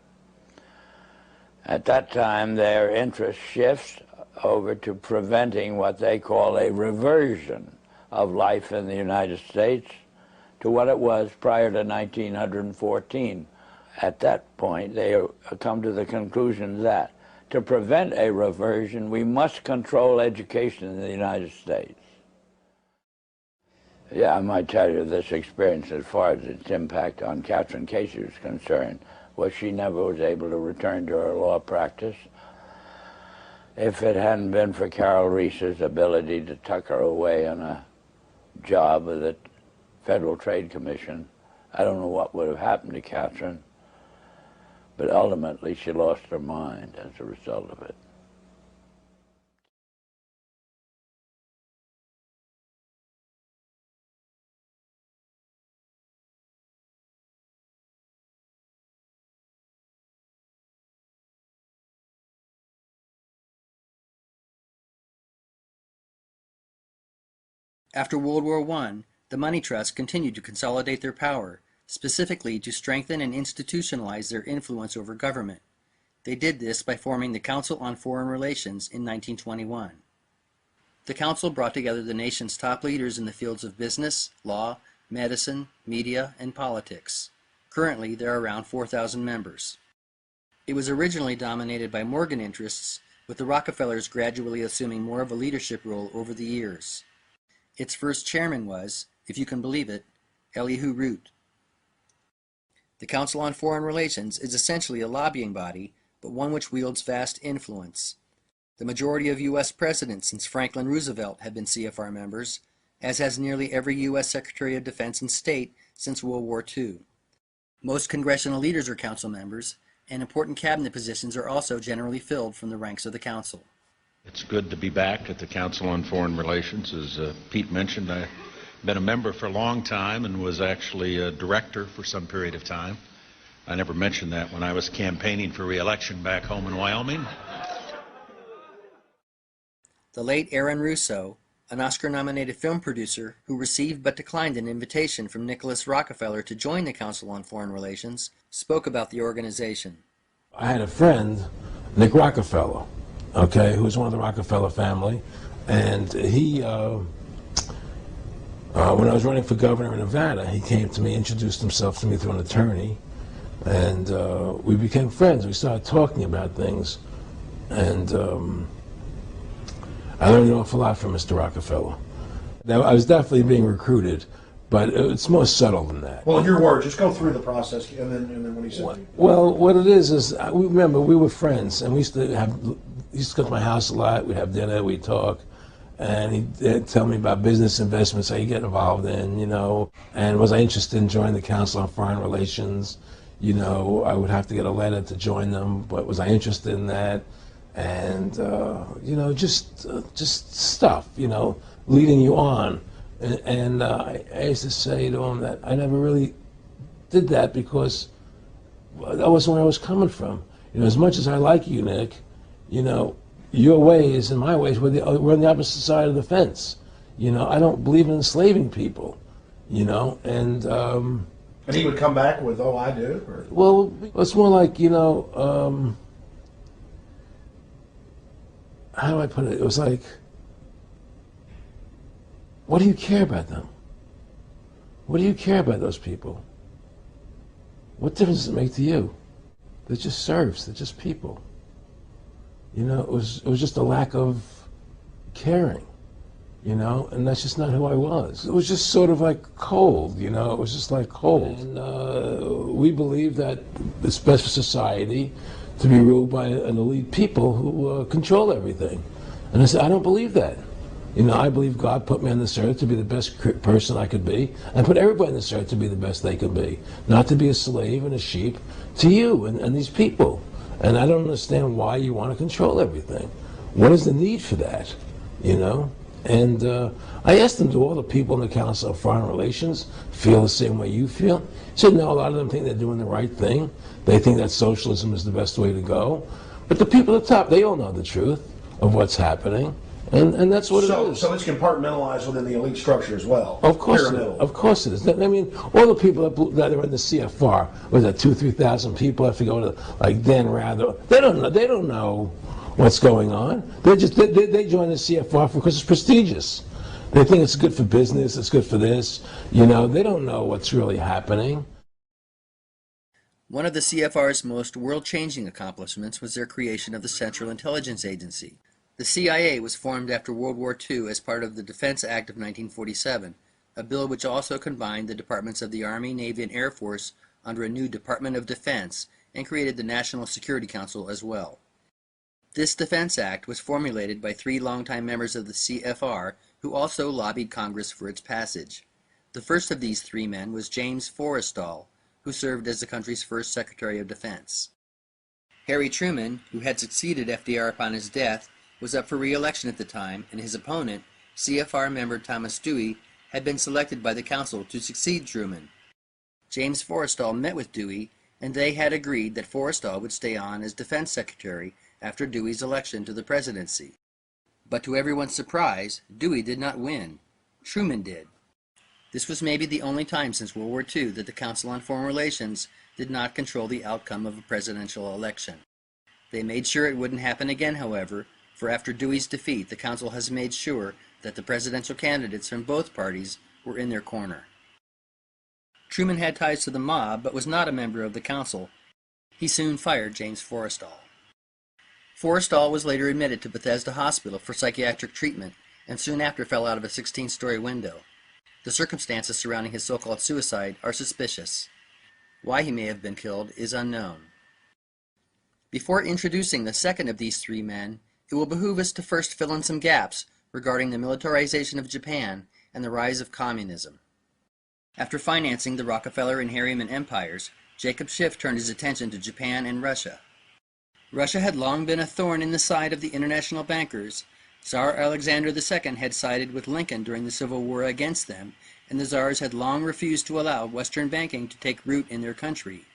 At that time, their interest shifts over to preventing what they call a reversion of life in the United States to what it was prior to 1914. At that point, they come to the conclusion that to prevent a reversion, we must control education in the United States. Yeah, I might tell you this experience as far as its impact on Catherine Casey was concerned was she never was able to return to her law practice. If it hadn't been for Carol Reese's ability to tuck her away on a job with the Federal Trade Commission, I don't know what would have happened to Catherine, but ultimately she lost her mind as a result of it. After World War I, the money trusts continued to consolidate their power, specifically to strengthen and institutionalize their influence over government. They did this by forming the Council on Foreign Relations in 1921. The council brought together the nation's top leaders in the fields of business, law, medicine, media, and politics. Currently, there are around 4,000 members. It was originally dominated by Morgan interests, with the Rockefellers gradually assuming more of a leadership role over the years. Its first chairman was, if you can believe it, Elihu Root. The Council on Foreign Relations is essentially a lobbying body, but one which wields vast influence. The majority of U.S. presidents since Franklin Roosevelt have been CFR members, as has nearly every U.S. Secretary of Defense and State since World War II. Most congressional leaders are council members, and important cabinet positions are also generally filled from the ranks of the council. It's good to be back at the Council on Foreign Relations. As Pete mentioned, I've been a member for a long time and was actually a director for some period of time. I never mentioned that when I was campaigning for re-election back home in Wyoming. The late Aaron Russo, an Oscar-nominated film producer who received but declined an invitation from Nicholas Rockefeller to join the Council on Foreign Relations, spoke about the organization. I had a friend, Nick Rockefeller, okay, who was one of the Rockefeller family, and he, when I was running for governor in Nevada, he came to me, introduced himself to me through an attorney, and we became friends. We started talking about things, and I learned an awful lot from Mr. Rockefeller. Now, I was definitely being recruited, but it's more subtle than that. Well, in your words, just go through the process, and then what he said. Well, what it is remember, we were friends, and we used to he used to come to my house a lot. We'd have dinner, we'd talk, and he'd tell me about business investments, how you get involved in, you know, and was I interested in joining the Council on Foreign Relations? You know, I would have to get a letter to join them, but was I interested in that? And, you know, just stuff, you know, leading you on. And I used to say to him that I never really did that because that wasn't where I was coming from. You know, as much as I like you, Nick, you know, your ways and my ways, we're on the opposite side of the fence. You know, I don't believe in enslaving people, you know, and he would come back with, oh, I do? Or? Well, it's more like, you know, how do I put it? It was like, what do you care about them? What do you care about those people? What difference does it make to you? They're just serfs. They're just people. You know, it was just a lack of caring, you know, and that's just not who I was. It was just sort of like cold, you know, it was just like cold. And we believe that it's best for society to be ruled by an elite people who control everything. And I said, I don't believe that. You know, I believe God put me on this earth to be the best person I could be, and put everybody on this earth to be the best they could be, not to be a slave and a sheep to you and these people. And I don't understand why you want to control everything. What is the need for that, you know? And I asked them, do all the people in the Council of Foreign Relations feel the same way you feel? He said, no, a lot of them think they're doing the right thing. They think that socialism is the best way to go. But the people at the top, they all know the truth of what's happening. And that's what it is. So it's compartmentalized within the elite structure as well. Of course, Pyramidal. it is. I mean, all the people that are in the CFR, was that 2,000-3,000 people? I forget what, like Dan Rather. They don't know. They don't know what's going on. They join the CFR because it's prestigious. They think it's good for business. It's good for this. You know, they don't know what's really happening. One of the CFR's most world-changing accomplishments was their creation of the Central Intelligence Agency. The CIA was formed after World War II as part of the Defense Act of 1947, a bill which also combined the departments of the Army, Navy, and Air Force under a new Department of Defense and created the National Security Council as well. This Defense Act was formulated by 3 longtime members of the CFR who also lobbied Congress for its passage. The first of these 3 men was James Forrestal, who served as the country's first Secretary of Defense. Harry Truman, who had succeeded FDR upon his death, was up for re-election at the time, and his opponent, CFR member Thomas Dewey, had been selected by the Council to succeed Truman. James Forrestal met with Dewey, and they had agreed that Forrestal would stay on as Defense Secretary after Dewey's election to the presidency. But to everyone's surprise, Dewey did not win. Truman did. This was maybe the only time since World War II that the Council on Foreign Relations did not control the outcome of a presidential election. They made sure it wouldn't happen again, however, for after Dewey's defeat, the Council has made sure that the presidential candidates from both parties were in their corner. Truman had ties to the mob, but was not a member of the Council. He soon fired James Forrestal. Forrestal was later admitted to Bethesda Hospital for psychiatric treatment, and soon after fell out of a 16-story window. The circumstances surrounding his so-called suicide are suspicious. Why he may have been killed is unknown. Before introducing the second of these 3 men, it will behoove us to first fill in some gaps regarding the militarization of Japan and the rise of communism. After financing the Rockefeller and Harriman empires, Jacob Schiff turned his attention to Japan and Russia. Russia had long been a thorn in the side of the international bankers. Tsar Alexander II had sided with Lincoln during the Civil War against them, and the Tsars had long refused to allow Western banking to take root in their country.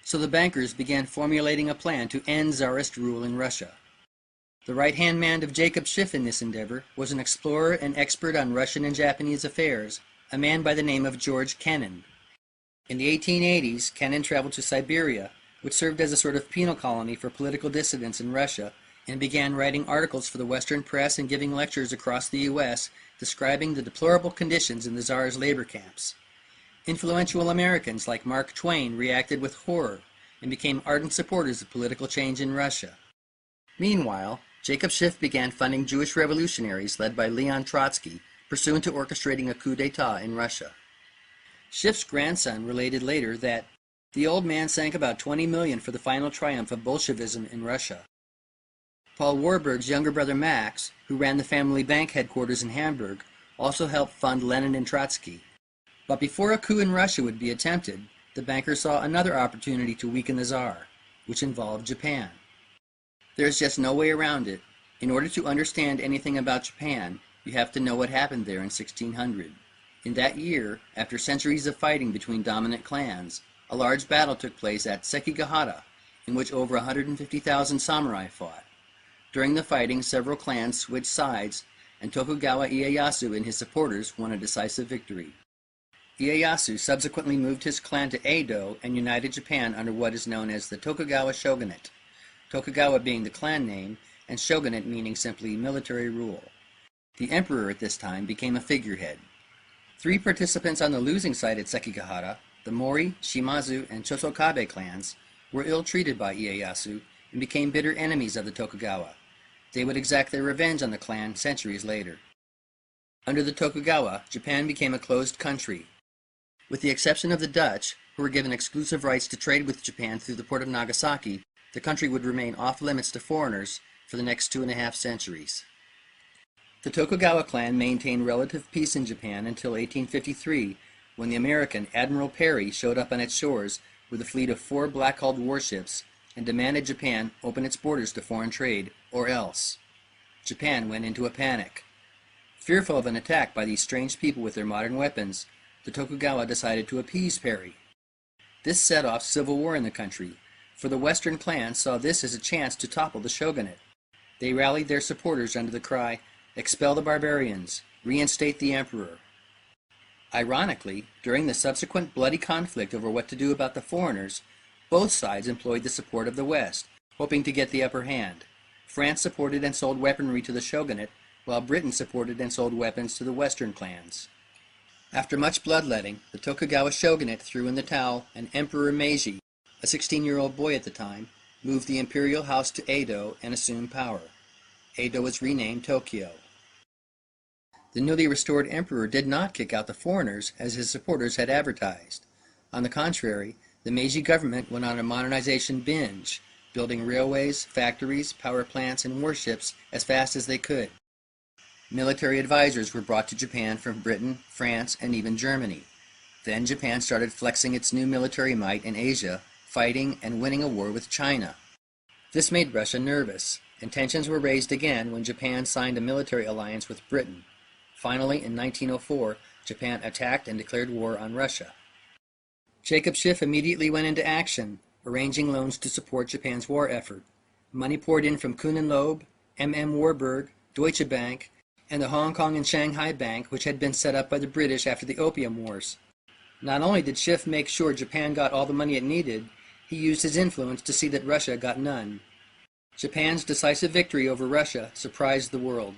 So the bankers began formulating a plan to end Tsarist rule in Russia. The right-hand man of Jacob Schiff in this endeavor was an explorer and expert on Russian and Japanese affairs, a man by the name of George Kennan. In the 1880s, Kennan traveled to Siberia, which served as a sort of penal colony for political dissidents in Russia, and began writing articles for the Western press and giving lectures across the U.S. describing the deplorable conditions in the Tsar's labor camps. Influential Americans like Mark Twain reacted with horror and became ardent supporters of political change in Russia. Meanwhile, Jacob Schiff began funding Jewish revolutionaries led by Leon Trotsky, pursuant to orchestrating a coup d'etat in Russia. Schiff's grandson related later that the old man sank about 20 million for the final triumph of Bolshevism in Russia. Paul Warburg's younger brother Max, who ran the family bank headquarters in Hamburg, also helped fund Lenin and Trotsky. But before a coup in Russia would be attempted, the bankers saw another opportunity to weaken the Tsar, which involved Japan. There's just no way around it. In order to understand anything about Japan, you have to know what happened there in 1600. In that year, after centuries of fighting between dominant clans, a large battle took place at Sekigahara, in which over 150,000 samurai fought. During the fighting, several clans switched sides, and Tokugawa Ieyasu and his supporters won a decisive victory. Ieyasu subsequently moved his clan to Edo and united Japan under what is known as the Tokugawa shogunate, Tokugawa being the clan name, and shogunate meaning simply military rule. The emperor at this time became a figurehead. 3 participants on the losing side at Sekigahara, the Mori, Shimazu, and Chosokabe clans, were ill-treated by Ieyasu and became bitter enemies of the Tokugawa. They would exact their revenge on the clan centuries later. Under the Tokugawa, Japan became a closed country. With the exception of the Dutch, who were given exclusive rights to trade with Japan through the port of Nagasaki, the country would remain off-limits to foreigners for the next 2.5 centuries. The Tokugawa clan maintained relative peace in Japan until 1853, when the American Admiral Perry showed up on its shores with a fleet of 4 black-hulled warships and demanded Japan open its borders to foreign trade, or else. Japan went into a panic. Fearful of an attack by these strange people with their modern weapons, the Tokugawa decided to appease Perry. This set off civil war in the country, for the Western clans saw this as a chance to topple the shogunate. They rallied their supporters under the cry, "Expel the barbarians, reinstate the emperor." Ironically, during the subsequent bloody conflict over what to do about the foreigners, both sides employed the support of the West, hoping to get the upper hand. France supported and sold weaponry to the shogunate, while Britain supported and sold weapons to the Western clans. After much bloodletting, the Tokugawa shogunate threw in the towel, and Emperor Meiji, a 16-year-old boy at the time, moved the imperial house to Edo and assumed power. Edo was renamed Tokyo. The newly restored emperor did not kick out the foreigners as his supporters had advertised. On the contrary, the Meiji government went on a modernization binge, building railways, factories, power plants, and warships as fast as they could. Military advisors were brought to Japan from Britain, France, and even Germany. Then Japan started flexing its new military might in Asia, fighting and winning a war with China. This made Russia nervous, and tensions were raised again when Japan signed a military alliance with Britain. Finally, in 1904, Japan attacked and declared war on Russia. Jacob Schiff immediately went into action, arranging loans to support Japan's war effort. Money poured in from Kuhn and Loeb, M.M. Warburg, Deutsche Bank, and the Hong Kong and Shanghai Bank, which had been set up by the British after the Opium Wars. Not only did Schiff make sure Japan got all the money it needed, he used his influence to see that Russia got none. Japan's decisive victory over Russia surprised the world.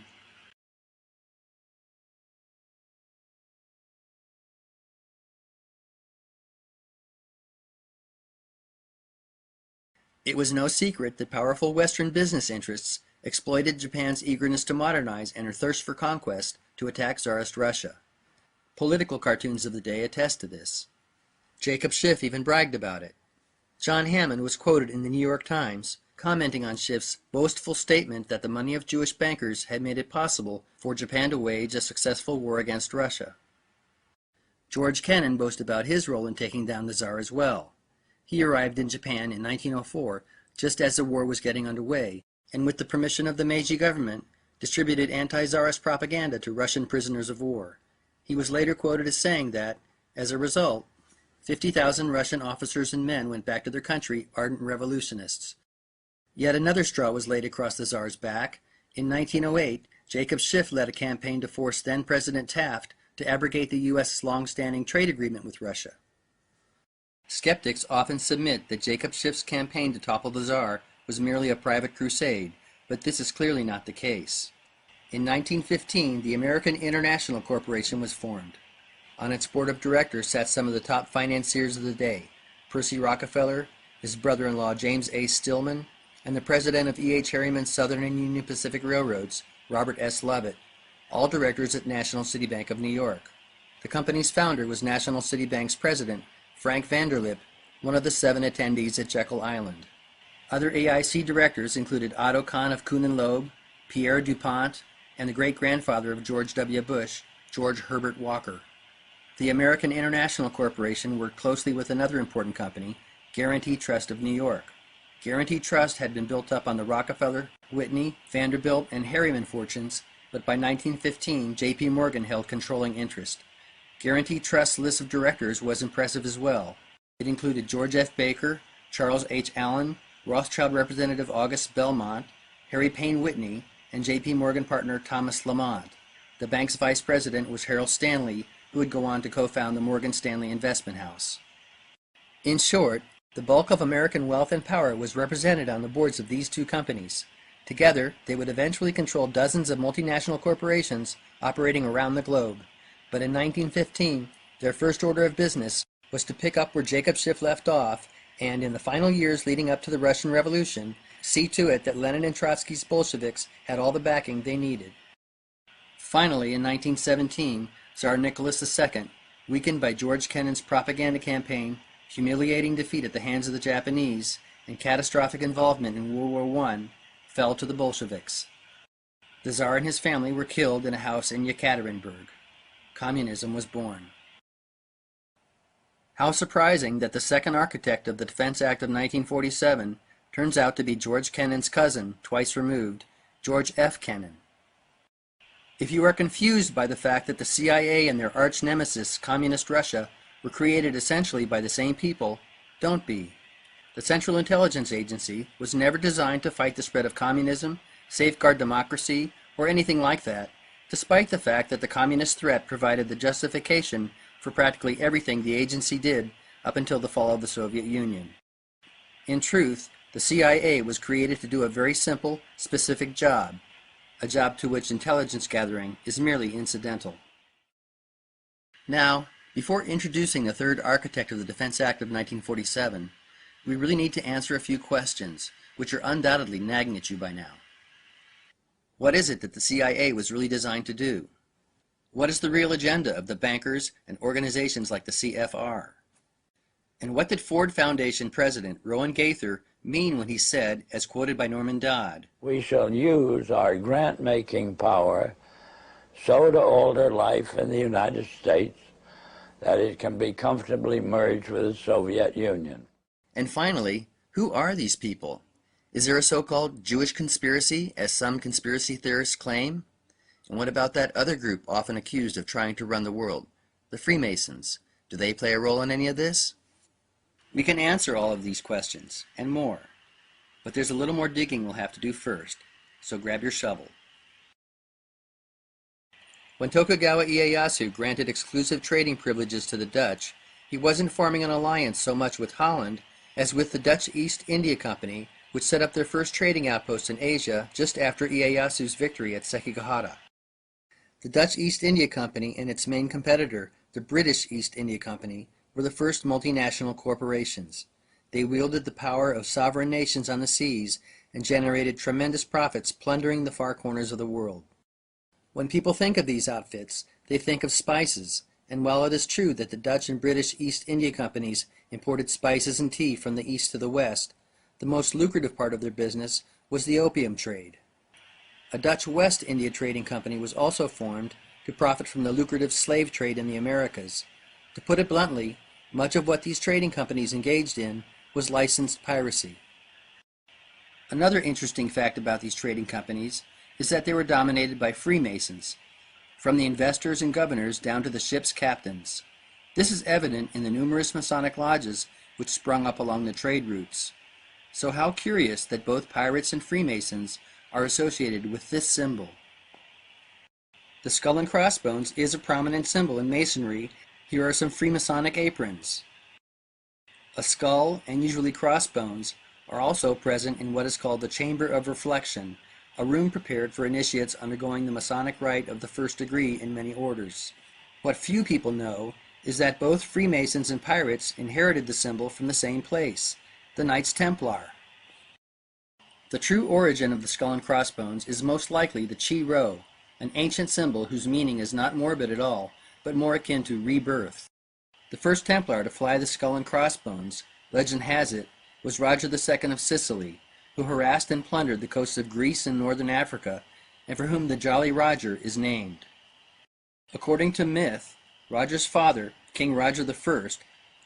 It was no secret that powerful Western business interests exploited Japan's eagerness to modernize and her thirst for conquest to attack Tsarist Russia. Political cartoons of the day attest to this. Jacob Schiff even bragged about it. John Hammond was quoted in the New York Times commenting on Schiff's boastful statement that the money of Jewish bankers had made it possible for Japan to wage a successful war against Russia. George Kennan boasted about his role in taking down the Tsar as well. He arrived in Japan in 1904 just as the war was getting underway, and with the permission of the Meiji government, distributed anti-Tsarist propaganda to Russian prisoners of war. He was later quoted as saying that, as a result, 50,000 Russian officers and men went back to their country ardent revolutionists. Yet another straw was laid across the Tsar's back. In 1908, Jacob Schiff led a campaign to force then-President Taft to abrogate the U.S.'s long-standing trade agreement with Russia. Skeptics often submit that Jacob Schiff's campaign to topple the Tsar was merely a private crusade, but this is clearly not the case. In 1915, the American International Corporation was formed. On its board of directors sat some of the top financiers of the day, Percy Rockefeller, his brother-in-law James A. Stillman, and the president of E.H. Harriman's Southern and Union Pacific Railroads, Robert S. Lovett, all directors at National City Bank of New York. The company's founder was National City Bank's president, Frank Vanderlip, one of the 7 attendees at Jekyll Island. Other AIC directors included Otto Kahn of Kuhn and Loeb, Pierre DuPont, and the great-grandfather of George W. Bush, George Herbert Walker. The American International Corporation worked closely with another important company, Guarantee Trust of New York. Guarantee Trust had been built up on the Rockefeller, Whitney, Vanderbilt, and Harriman fortunes, but by 1915, J.P. Morgan held controlling interest. Guarantee Trust's list of directors was impressive as well. It included George F. Baker, Charles H. Allen, Rothschild Representative August Belmont, Harry Payne Whitney, and J.P. Morgan partner Thomas Lamont. The bank's vice president was Harold Stanley, who would go on to co-found the Morgan Stanley Investment House. In short, the bulk of American wealth and power was represented on the boards of these two companies. Together, they would eventually control dozens of multinational corporations operating around the globe. But in 1915, their first order of business was to pick up where Jacob Schiff left off and, in the final years leading up to the Russian Revolution, see to it that Lenin and Trotsky's Bolsheviks had all the backing they needed. Finally, in 1917, Tsar Nicholas II, weakened by George Kennan's propaganda campaign, humiliating defeat at the hands of the Japanese, and catastrophic involvement in World War I, fell to the Bolsheviks. The Tsar and his family were killed in a house in Yekaterinburg. Communism was born. How surprising that the second architect of the Defense Act of 1947 turns out to be George Kennan's cousin, twice removed, George F. Kennan. If you are confused by the fact that the CIA and their arch nemesis, Communist Russia, were created essentially by the same people, don't be. The Central Intelligence Agency was never designed to fight the spread of communism, safeguard democracy, or anything like that, despite the fact that the communist threat provided the justification for practically everything the agency did up until the fall of the Soviet Union. In truth, the CIA was created to do a very simple, specific job, a job to which intelligence gathering is merely incidental. Now, before introducing the third architect of the Defense Act of 1947, we really need to answer a few questions, which are undoubtedly nagging at you by now. What is it that the CIA was really designed to do? What is the real agenda of the bankers and organizations like the CFR? And what did Ford Foundation President Rowan Gaither mean when he said, as quoted by Norman Dodd, "We shall use our grant-making power so to alter life in the United States that it can be comfortably merged with the Soviet Union." And finally, who are these people? Is there a so-called Jewish conspiracy, as some conspiracy theorists claim? And what about that other group often accused of trying to run the world, the Freemasons? Do they play a role in any of this? We can answer all of these questions, and more. But there's a little more digging we'll have to do first, so grab your shovel. When Tokugawa Ieyasu granted exclusive trading privileges to the Dutch, he wasn't forming an alliance so much with Holland as with the Dutch East India Company, which set up their first trading outpost in Asia just after Ieyasu's victory at Sekigahara. The Dutch East India Company and its main competitor, the British East India Company, were the first multinational corporations. They wielded the power of sovereign nations on the seas and generated tremendous profits plundering the far corners of the world. When people think of these outfits, they think of spices, and while it is true that the Dutch and British East India Companies imported spices and tea from the east to the west, the most lucrative part of their business was the opium trade. A Dutch West India Trading Company was also formed to profit from the lucrative slave trade in the Americas. To put it bluntly, much of what these trading companies engaged in was licensed piracy. Another interesting fact about these trading companies is that they were dominated by Freemasons, from the investors and governors down to the ship's captains. This is evident in the numerous Masonic lodges which sprung up along the trade routes. So how curious that both pirates and Freemasons are associated with this symbol. The skull and crossbones is a prominent symbol in Masonry. Here are some Freemasonic aprons. A skull and usually crossbones are also present in what is called the Chamber of Reflection, a room prepared for initiates undergoing the Masonic rite of the first degree in many orders. What few people know is that both Freemasons and pirates inherited the symbol from the same place, the Knights Templar. The true origin of the skull and crossbones is most likely the Chi Rho, an ancient symbol whose meaning is not morbid at all, but more akin to rebirth. The first Templar to fly the skull and crossbones, legend has it, was Roger II of Sicily, who harassed and plundered the coasts of Greece and northern Africa, and for whom the Jolly Roger is named. According to myth, Roger's father, King Roger I,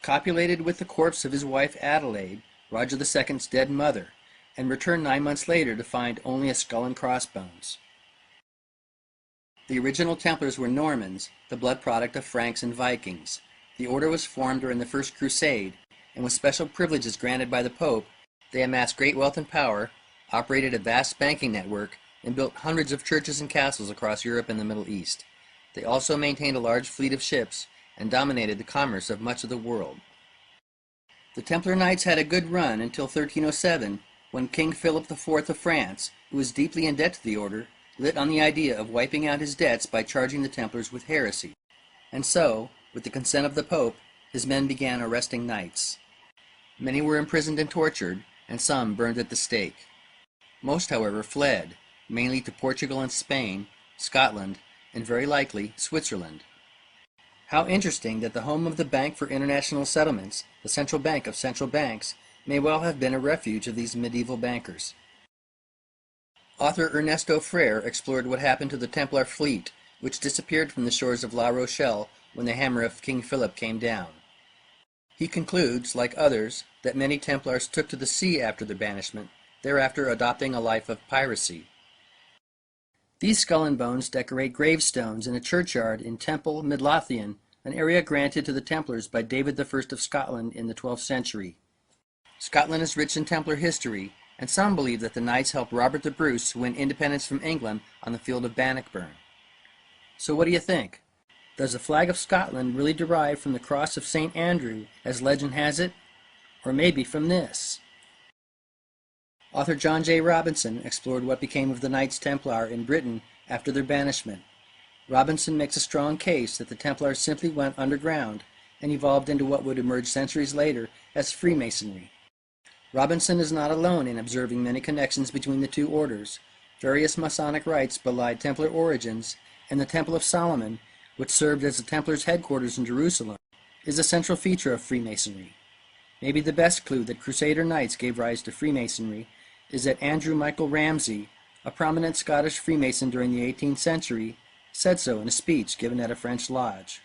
copulated with the corpse of his wife Adelaide, Roger II's dead mother, and returned 9 months later to find only a skull and crossbones. The original Templars were Normans, the blood product of Franks and Vikings. The order was formed during the First Crusade, and with special privileges granted by the Pope, they amassed great wealth and power, operated a vast banking network, and built hundreds of churches and castles across Europe and the Middle East. They also maintained a large fleet of ships and dominated the commerce of much of the world. The Templar Knights had a good run until 1307, when King Philip IV of France, who was deeply in debt to the order, lit on the idea of wiping out his debts by charging the Templars with heresy. And so, with the consent of the Pope, his men began arresting knights. Many were imprisoned and tortured, and some burned at the stake. Most, however, fled, mainly to Portugal and Spain, Scotland, and very likely Switzerland. How interesting that the home of the Bank for International Settlements, the central bank of central banks, may well have been a refuge of these medieval bankers. Author Ernesto Frere explored what happened to the Templar fleet, which disappeared from the shores of La Rochelle when the hammer of King Philip came down. He concludes, like others, that many Templars took to the sea after their banishment, thereafter adopting a life of piracy. These skull and bones decorate gravestones in a churchyard in Temple, Midlothian, an area granted to the Templars by David I of Scotland in the 12th century. Scotland is rich in Templar history, and some believe that the Knights helped Robert the Bruce win independence from England on the field of Bannockburn. So what do you think? Does the flag of Scotland really derive from the cross of St. Andrew, as legend has it? Or maybe from this? Author John J. Robinson explored what became of the Knights Templar in Britain after their banishment. Robinson makes a strong case that the Templars simply went underground and evolved into what would emerge centuries later as Freemasonry. Robinson is not alone in observing many connections between the two orders. Various Masonic rites belie Templar origins, and the Temple of Solomon, which served as the Templars' headquarters in Jerusalem, is a central feature of Freemasonry. Maybe the best clue that Crusader Knights gave rise to Freemasonry is that Andrew Michael Ramsay, a prominent Scottish Freemason during the 18th century, said so in a speech given at a French lodge.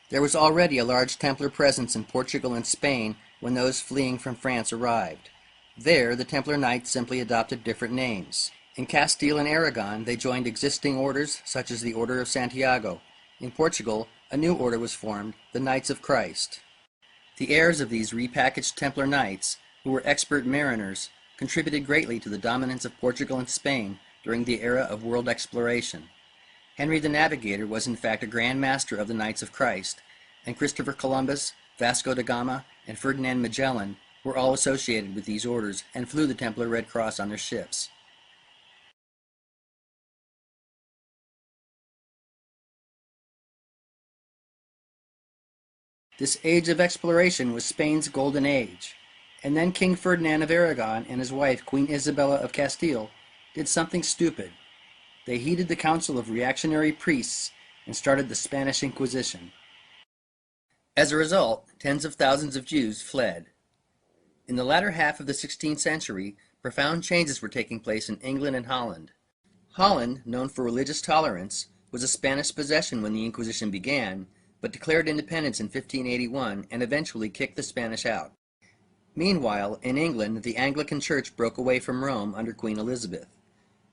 There was already a large Templar presence in Portugal and Spain when those fleeing from France arrived. There, the Templar Knights simply adopted different names. In Castile and Aragon, they joined existing orders such as the Order of Santiago. In Portugal, a new order was formed, the Knights of Christ. The heirs of these repackaged Templar Knights, who were expert mariners, contributed greatly to the dominance of Portugal and Spain during the era of world exploration. Henry the Navigator was in fact a Grand Master of the Knights of Christ, and Christopher Columbus, Vasco da Gama, and Ferdinand Magellan were all associated with these orders and flew the Templar Red Cross on their ships. This age of exploration was Spain's golden age, and then King Ferdinand of Aragon and his wife Queen Isabella of Castile did something stupid. They heeded the counsel of reactionary priests and started the Spanish Inquisition. As a result, tens of thousands of Jews fled. In the latter half of the 16th century, profound changes were taking place in England and Holland. Holland, known for religious tolerance, was a Spanish possession when the Inquisition began, but declared independence in 1581 and eventually kicked the Spanish out. Meanwhile, in England, the Anglican Church broke away from Rome under Queen Elizabeth.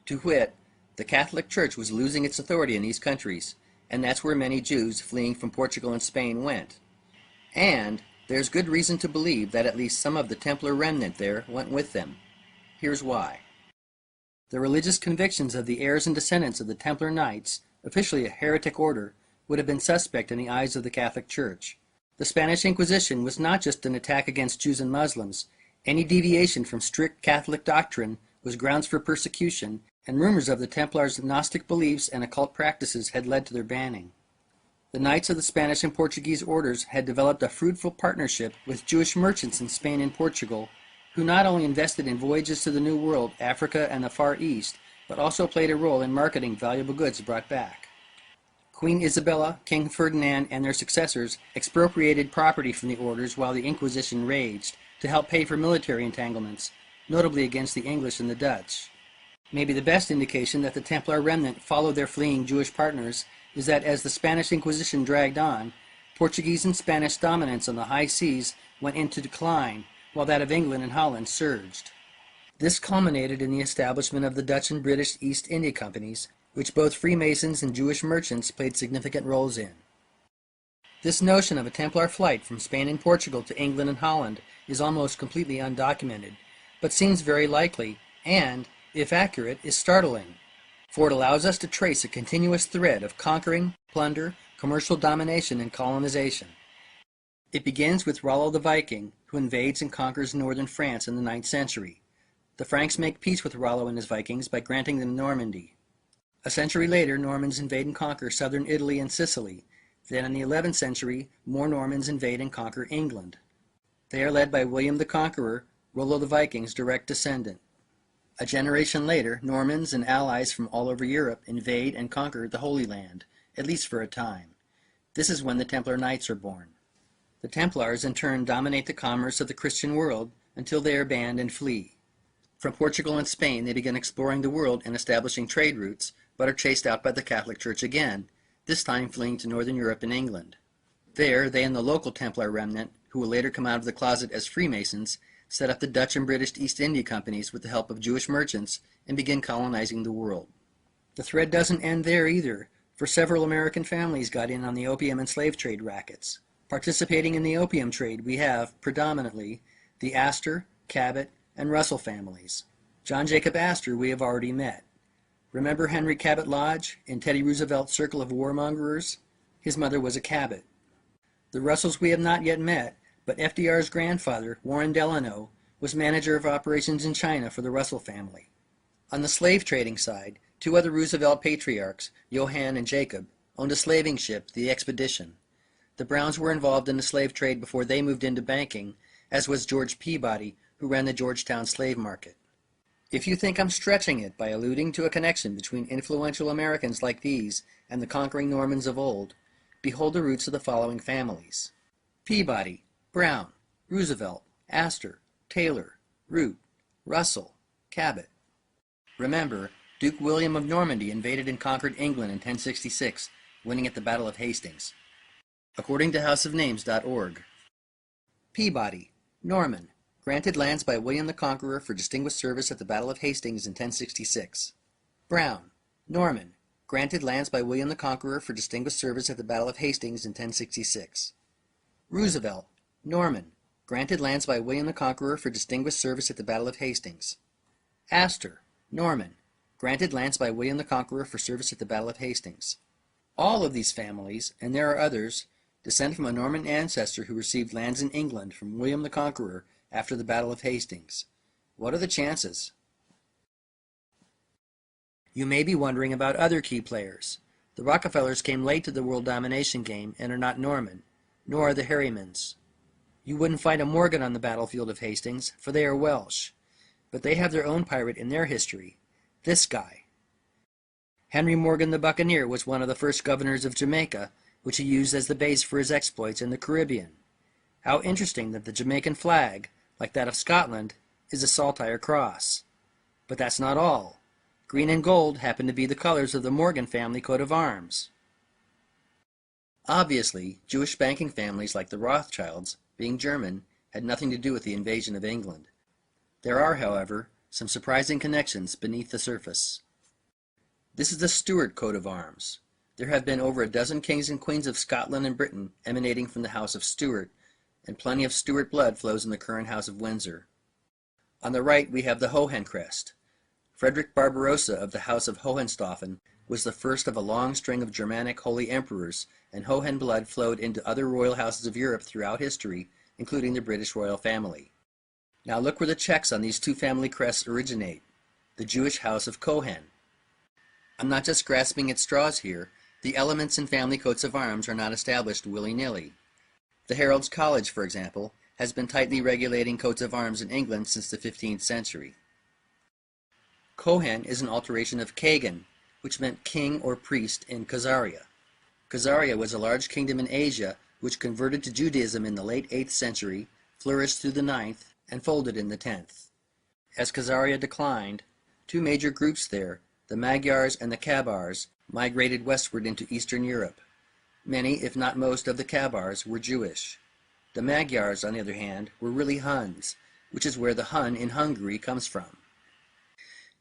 To wit, the Catholic Church was losing its authority in these countries, and that's where many Jews fleeing from Portugal and Spain went. And there's good reason to believe that at least some of the Templar remnant there went with them. Here's why. The religious convictions of the heirs and descendants of the Templar Knights, officially a heretic order, would have been suspect in the eyes of the Catholic Church. The Spanish Inquisition was not just an attack against Jews and Muslims. Any deviation from strict Catholic doctrine was grounds for persecution, and rumors of the Templars' Gnostic beliefs and occult practices had led to their banning. The Knights of the Spanish and Portuguese orders had developed a fruitful partnership with Jewish merchants in Spain and Portugal, who not only invested in voyages to the New World, Africa, and the Far East, but also played a role in marketing valuable goods brought back. Queen Isabella, King Ferdinand, and their successors expropriated property from the orders while the Inquisition raged to help pay for military entanglements, notably against the English and the Dutch. Maybe the best indication that the Templar remnant followed their fleeing Jewish partners is that as the Spanish Inquisition dragged on, Portuguese and Spanish dominance on the high seas went into decline, while that of England and Holland surged. This culminated in the establishment of the Dutch and British East India Companies, which both Freemasons and Jewish merchants played significant roles in. This notion of a Templar flight from Spain and Portugal to England and Holland is almost completely undocumented, but seems very likely, and, if accurate, is startling, for it allows us to trace a continuous thread of conquering, plunder, commercial domination, and colonization. It begins with Rollo the Viking, who invades and conquers northern France in the 9th century. The Franks make peace with Rollo and his Vikings by granting them Normandy. A century later, Normans invade and conquer southern Italy and Sicily. Then in the 11th century, more Normans invade and conquer England. They are led by William the Conqueror, Rollo the Viking's direct descendant. A generation later, Normans and allies from all over Europe invade and conquer the Holy Land, at least for a time. This is when the Templar Knights are born. The Templars in turn dominate the commerce of the Christian world until they are banned and flee. From Portugal and Spain they begin exploring the world and establishing trade routes, but are chased out by the Catholic Church again, this time fleeing to Northern Europe and England. There, they and the local Templar remnant, who will later come out of the closet as Freemasons, set up the Dutch and British East India Companies with the help of Jewish merchants and begin colonizing the world. The thread doesn't end there either, for several American families got in on the opium and slave trade rackets. Participating in the opium trade, we have, predominantly, the Astor, Cabot, and Russell families. John Jacob Astor we have already met. Remember Henry Cabot Lodge in Teddy Roosevelt's circle of warmongers? His mother was a Cabot. The Russells we have not yet met, but FDR's grandfather, Warren Delano, was manager of operations in China for the Russell family. On the slave trading side, two other Roosevelt patriarchs, Johann and Jacob, owned a slaving ship, the Expedition. The Browns were involved in the slave trade before they moved into banking, as was George Peabody, who ran the Georgetown slave market. If you think I'm stretching it by alluding to a connection between influential Americans like these and the conquering Normans of old, behold the roots of the following families: Peabody, Brown, Roosevelt, Astor, Taylor, Root, Russell, Cabot. Remember, Duke William of Normandy invaded and conquered England in 1066, winning at the Battle of Hastings. According to houseofnames.org. Peabody, Norman, granted lands by William the Conqueror for distinguished service at the Battle of Hastings in 1066. Brown, Norman, granted lands by William the Conqueror for distinguished service at the Battle of Hastings in 1066. Roosevelt, Norman, granted lands by William the Conqueror for distinguished service at the Battle of Hastings. Astor, Norman, granted lands by William the Conqueror for service at the Battle of Hastings. All of these families, and there are others, descend from a Norman ancestor who received lands in England from William the Conqueror after the Battle of Hastings. What are the chances? You may be wondering about other key players. The Rockefellers came late to the world domination game and are not Norman, nor are the Harrymans. You wouldn't find a Morgan on the battlefield of Hastings, for they are Welsh, but they have their own pirate in their history, this guy. Henry Morgan the Buccaneer was one of the first governors of Jamaica, which he used as the base for his exploits in the Caribbean. How interesting that the Jamaican flag, like that of Scotland, is a saltire cross. But that's not all. Green and gold happen to be the colors of the Morgan family coat of arms. Obviously, Jewish banking families like the Rothschilds, being German, had nothing to do with the invasion of England. There are, however, some surprising connections beneath the surface. This is the Stuart coat of arms. There have been over a dozen kings and queens of Scotland and Britain emanating from the House of Stuart, and plenty of Stuart blood flows in the current House of Windsor. On the right we have the Hohen crest. Frederick Barbarossa of the House of Hohenstaufen was the first of a long string of Germanic holy emperors, and Hohen blood flowed into other royal houses of Europe throughout history, including the British royal family. Now look where the checks on these two family crests originate, the Jewish House of Cohen. I'm not just grasping at straws here. The elements in family coats of arms are not established willy-nilly. The Herald's College, for example, has been tightly regulating coats of arms in England since the 15th century. Cohen is an alteration of Kagan, which meant king or priest in Khazaria. Khazaria was a large kingdom in Asia which converted to Judaism in the late 8th century, flourished through the 9th, and folded in the 10th. As Khazaria declined, two major groups there, the Magyars and the Kabars, migrated westward into Eastern Europe. Many, if not most, of the Kabars were Jewish. The Magyars, on the other hand, were really Huns, which is where the Hun in Hungary comes from.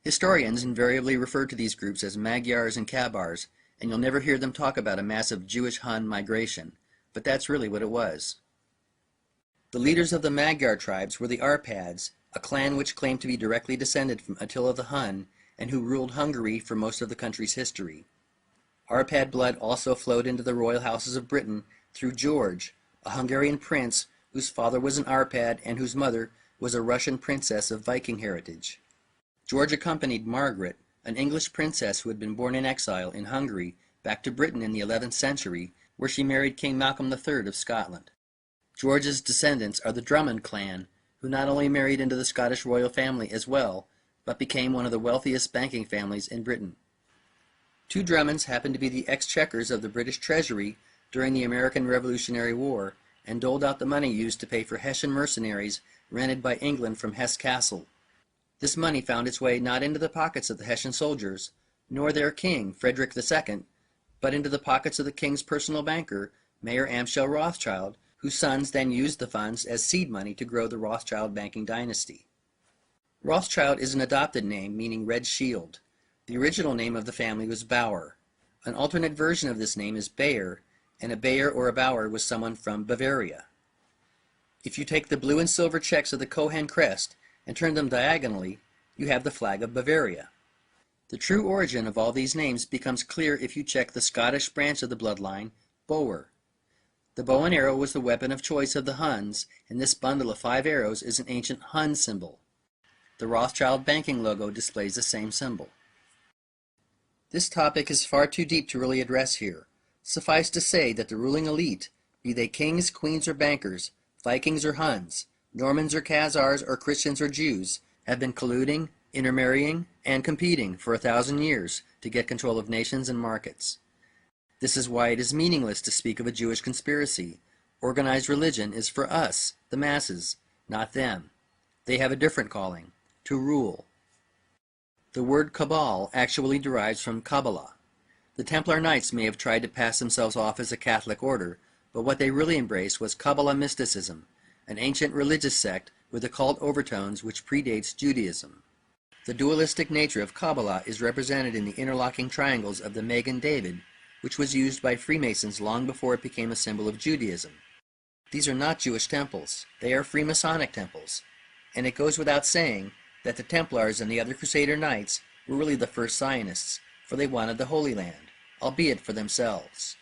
Historians invariably refer to these groups as Magyars and Kabars, and you'll never hear them talk about a massive Jewish-Hun migration, but that's really what it was. The leaders of the Magyar tribes were the Arpads, a clan which claimed to be directly descended from Attila the Hun, and who ruled Hungary for most of the country's history. Arpad blood also flowed into the royal houses of Britain through George, a Hungarian prince whose father was an Arpad and whose mother was a Russian princess of Viking heritage. George accompanied Margaret, an English princess who had been born in exile in Hungary, back to Britain in the 11th century, where she married King Malcolm III of Scotland. George's descendants are the Drummond clan, who not only married into the Scottish royal family as well, but became one of the wealthiest banking families in Britain. Two Drummonds happened to be the exchequers of the British Treasury during the American Revolutionary War and doled out the money used to pay for Hessian mercenaries rented by England from Hesse Castle. This money found its way not into the pockets of the Hessian soldiers, nor their king, Frederick II, but into the pockets of the king's personal banker, Mayor Amschel Rothschild, whose sons then used the funds as seed money to grow the Rothschild banking dynasty. Rothschild is an adopted name meaning red shield. The original name of the family was Bauer. An alternate version of this name is Bayer, and a Bayer or a Bauer was someone from Bavaria. If you take the blue and silver checks of the Cohen crest and turn them diagonally, you have the flag of Bavaria. The true origin of all these names becomes clear if you check the Scottish branch of the bloodline, Boer. The bow and arrow was the weapon of choice of the Huns, and this bundle of 5 arrows is an ancient Hun symbol. The Rothschild banking logo displays the same symbol. This topic is far too deep to really address here. Suffice to say that the ruling elite, be they kings, queens, or bankers, Vikings or Huns, Normans or Khazars or Christians or Jews, have been colluding, intermarrying, and competing for 1,000 years to get control of nations and markets. This is why it is meaningless to speak of a Jewish conspiracy. Organized religion is for us, the masses, not them. They have a different calling, to rule. The word cabal actually derives from Kabbalah. The Templar Knights may have tried to pass themselves off as a Catholic order, but what they really embraced was Kabbalah mysticism, an ancient religious sect with occult overtones which predates Judaism. The dualistic nature of Kabbalah is represented in the interlocking triangles of the Magen David, which was used by Freemasons long before it became a symbol of Judaism. These are not Jewish temples, they are Freemasonic temples, and it goes without saying that the Templars and the other Crusader Knights were really the first Zionists, for they wanted the Holy Land, albeit for themselves.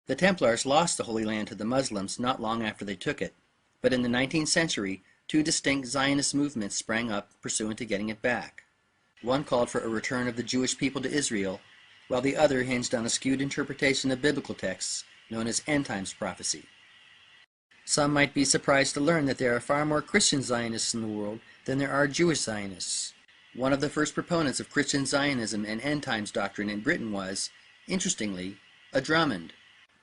The Templars lost the Holy Land to the Muslims not long after they took it, but in the 19th century, 2 distinct Zionist movements sprang up pursuant to getting it back. One called for a return of the Jewish people to Israel, while the other hinged on a skewed interpretation of biblical texts known as end times prophecy. Some might be surprised to learn that there are far more Christian Zionists in the world than there are Jewish Zionists. One of the first proponents of Christian Zionism and end times doctrine in Britain was, interestingly, a Drummond,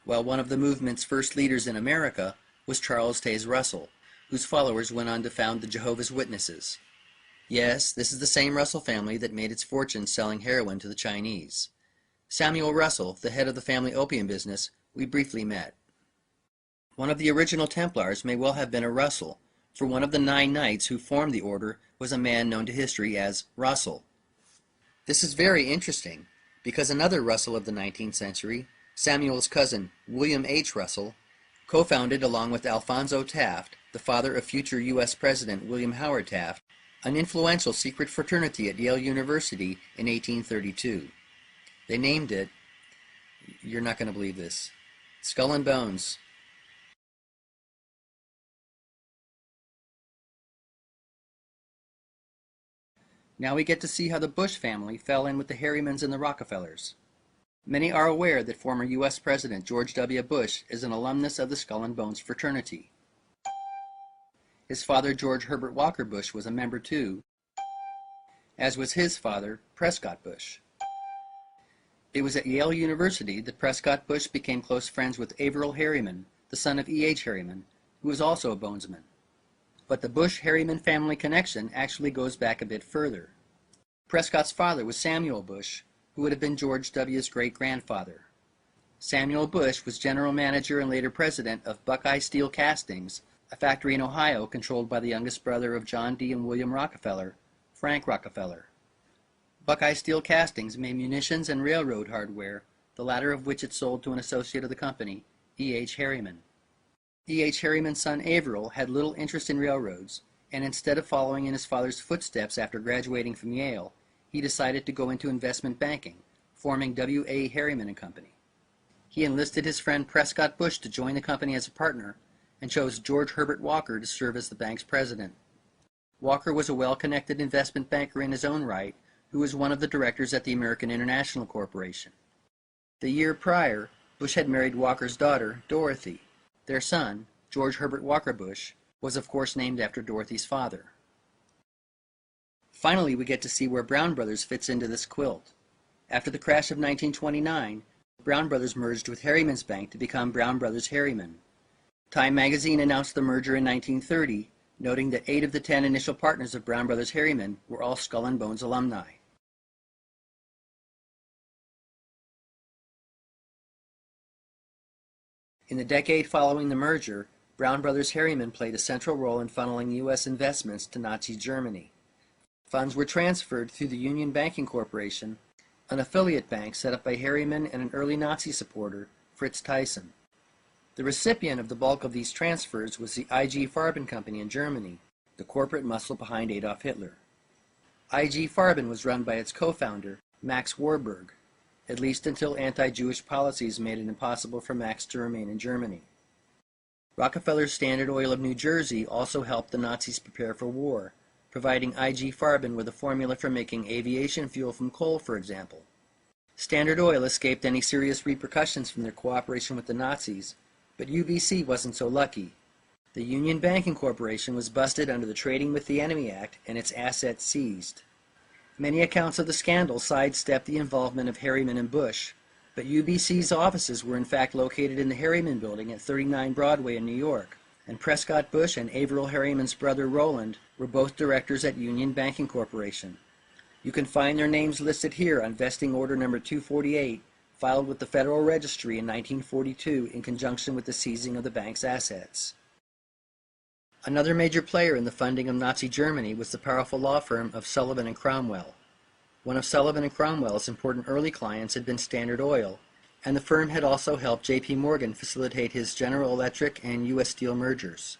while one of the movement's first leaders in America was Charles Taze Russell, whose followers went on to found the Jehovah's Witnesses. Yes, this is the same Russell family that made its fortune selling heroin to the Chinese. Samuel Russell, the head of the family opium business, we briefly met. One of the original Templars may well have been a Russell, for one of the 9 knights who formed the order was a man known to history as Russell. This is very interesting, because another Russell of the 19th century, Samuel's cousin, William H. Russell, co-founded along with Alphonso Taft, the father of future U.S. President William Howard Taft, an influential secret fraternity at Yale University in 1832. They named it, you're not going to believe this, Skull and Bones. Now we get to see how the Bush family fell in with the Harrimans and the Rockefellers. Many are aware that former U.S. President George W. Bush is an alumnus of the Skull and Bones fraternity. His father, George Herbert Walker Bush, was a member too, as was his father, Prescott Bush. It was at Yale University that Prescott Bush became close friends with Averill Harriman, the son of E.H. Harriman, who was also a bonesman. But the Bush-Harriman family connection actually goes back a bit further. Prescott's father was Samuel Bush, who would have been George W.'s great-grandfather. Samuel Bush was general manager and later president of Buckeye Steel Castings, a factory in Ohio controlled by the youngest brother of John D. and William Rockefeller, Frank Rockefeller. Buckeye Steel Castings made munitions and railroad hardware, the latter of which it sold to an associate of the company, E.H. Harriman. E.H. Harriman's son Averill had little interest in railroads, and instead of following in his father's footsteps after graduating from Yale, he decided to go into investment banking, forming W.A. Harriman and Company. He enlisted his friend Prescott Bush to join the company as a partner, and chose George Herbert Walker to serve as the bank's president. Walker was a well-connected investment banker in his own right, who was one of the directors at the American International Corporation. The year prior, Bush had married Walker's daughter, Dorothy. Their son, George Herbert Walker Bush, was of course named after Dorothy's father. Finally, we get to see where Brown Brothers fits into this quilt. After the crash of 1929, Brown Brothers merged with Harriman's Bank to become Brown Brothers Harriman. Time magazine announced the merger in 1930, noting that 8 of the 10 initial partners of Brown Brothers Harriman were all Skull and Bones alumni. In the decade following the merger, Brown Brothers Harriman played a central role in funneling U.S. investments to Nazi Germany. Funds were transferred through the Union Banking Corporation, an affiliate bank set up by Harriman and an early Nazi supporter, Fritz Thyssen. The recipient of the bulk of these transfers was the IG Farben Company in Germany, the corporate muscle behind Adolf Hitler. IG Farben was run by its co-founder, Max Warburg, at least until anti-Jewish policies made it impossible for Max to remain in Germany. Rockefeller's Standard Oil of New Jersey also helped the Nazis prepare for war, providing IG Farben with a formula for making aviation fuel from coal, for example. Standard Oil escaped any serious repercussions from their cooperation with the Nazis, but UBC wasn't so lucky. The Union Banking Corporation was busted under the Trading with the Enemy Act and its assets seized. Many accounts of the scandal sidestepped the involvement of Harriman and Bush, but UBC's offices were in fact located in the Harriman Building at 39 Broadway in New York, and Prescott Bush and Averill Harriman's brother Roland were both directors at Union Banking Corporation. You can find their names listed here on vesting order number 248, filed with the Federal Registry in 1942 in conjunction with the seizing of the bank's assets. Another major player in the funding of Nazi Germany was the powerful law firm of Sullivan and Cromwell. One of Sullivan and Cromwell's important early clients had been Standard Oil, and the firm had also helped J.P. Morgan facilitate his General Electric and U.S. Steel mergers.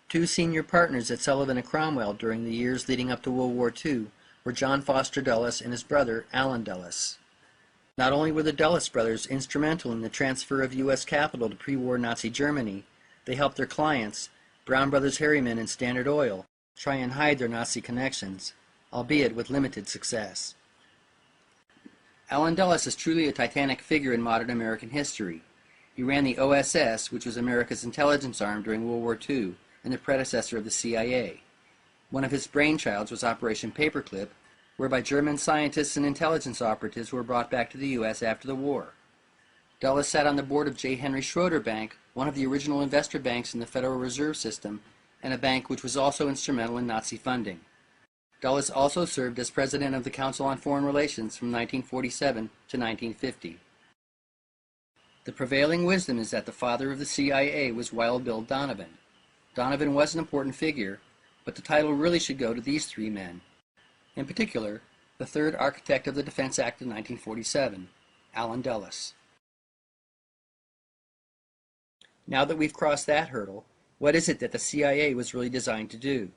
Two senior partners at Sullivan and Cromwell during the years leading up to World War II were John Foster Dulles and his brother, Allen Dulles. Not only were the Dulles brothers instrumental in the transfer of U.S. capital to pre-war Nazi Germany, they helped their clients, Brown Brothers Harriman and Standard Oil, try and hide their Nazi connections, albeit with limited success. Allen Dulles is truly a titanic figure in modern American history. He ran the OSS, which was America's intelligence arm during World War II, and the predecessor of the CIA. One of his brainchilds was Operation Paperclip, whereby German scientists and intelligence operatives were brought back to the U.S. after the war. Dulles sat on the board of J. Henry Schroeder Bank, one of the original investor banks in the Federal Reserve System, and a bank which was also instrumental in Nazi funding. Dulles also served as president of the Council on Foreign Relations from 1947 to 1950. The prevailing wisdom is that the father of the CIA was Wild Bill Donovan. Donovan was an important figure, but the title really should go to these three men. In particular, the third architect of the Defense Act of 1947, Allen Dulles. Now that we've crossed that hurdle, what is it that the CIA was really designed to do?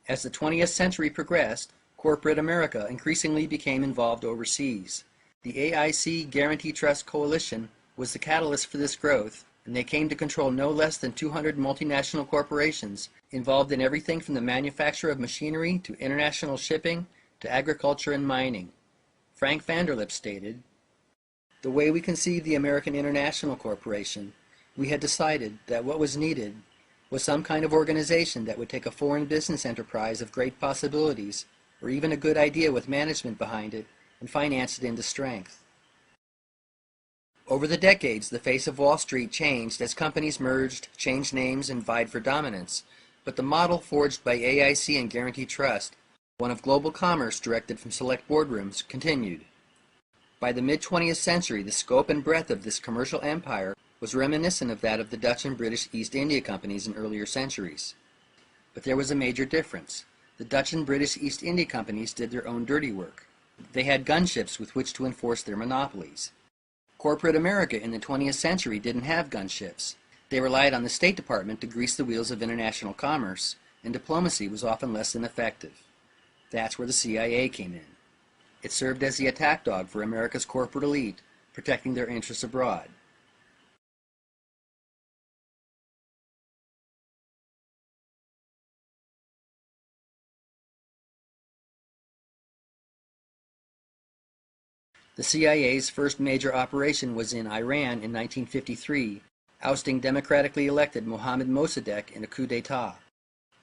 As the 20th century progressed, corporate America increasingly became involved overseas. The AIC Guarantee Trust Coalition was the catalyst for this growth, and they came to control no less than 200 multinational corporations involved in everything from the manufacture of machinery to international shipping to agriculture and mining. Frank Vanderlip stated, "The way we conceived the American International Corporation, we had decided that what was needed was some kind of organization that would take a foreign business enterprise of great possibilities, or even a good idea with management behind it, and finance it into strength." Over the decades, the face of Wall Street changed as companies merged, changed names, and vied for dominance, but the model forged by AIC and Guarantee Trust, one of global commerce directed from select boardrooms, continued. By the mid-20th century, the scope and breadth of this commercial empire was reminiscent of that of the Dutch and British East India Companies in earlier centuries. But there was a major difference. The Dutch and British East India Companies did their own dirty work. They had gunships with which to enforce their monopolies. Corporate America in the 20th century didn't have gunships. They relied on the State Department to grease the wheels of international commerce, and diplomacy was often less than effective. That's where the CIA came in. It served as the attack dog for America's corporate elite, protecting their interests abroad. The CIA's first major operation was in Iran in 1953, ousting democratically elected Mohammad Mossadegh in a coup d'etat.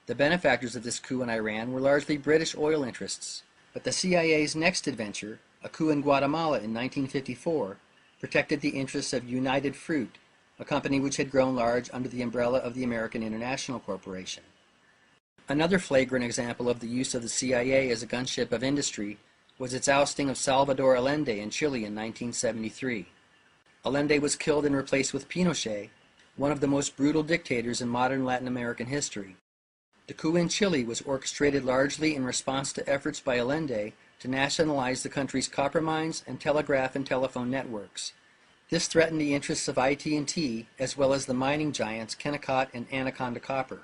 The benefactors of this coup in Iran were largely British oil interests, but the CIA's next adventure, a coup in Guatemala in 1954, protected the interests of United Fruit, a company which had grown large under the umbrella of the American International Corporation. Another flagrant example of the use of the CIA as a gunship of industry was its ousting of Salvador Allende in Chile in 1973. Allende was killed and replaced with Pinochet, one of the most brutal dictators in modern Latin American history. The coup in Chile was orchestrated largely in response to efforts by Allende to nationalize the country's copper mines and telegraph and telephone networks. This threatened the interests of IT&T as well as the mining giants Kennecott and Anaconda Copper.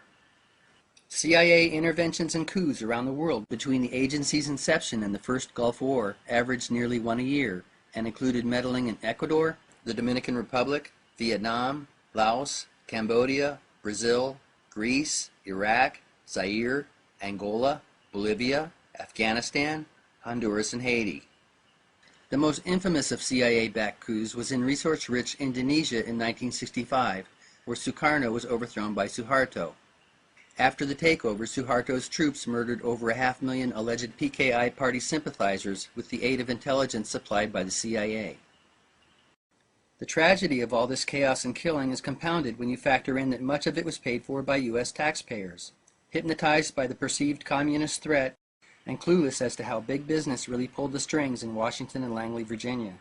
CIA interventions and coups around the world between the agency's inception and the first Gulf War averaged nearly one a year and included meddling in Ecuador, the Dominican Republic, Vietnam, Laos, Cambodia, Brazil, Greece, Iraq, Zaire, Angola, Bolivia, Afghanistan, Honduras, and Haiti. The most infamous of CIA-backed coups was in resource-rich Indonesia in 1965, where Sukarno was overthrown by Suharto. After the takeover, Suharto's troops murdered over 500,000 alleged PKI party sympathizers with the aid of intelligence supplied by the CIA. The tragedy of all this chaos and killing is compounded when you factor in that much of it was paid for by U.S. taxpayers, hypnotized by the perceived communist threat and clueless as to how big business really pulled the strings in Washington and Langley, Virginia.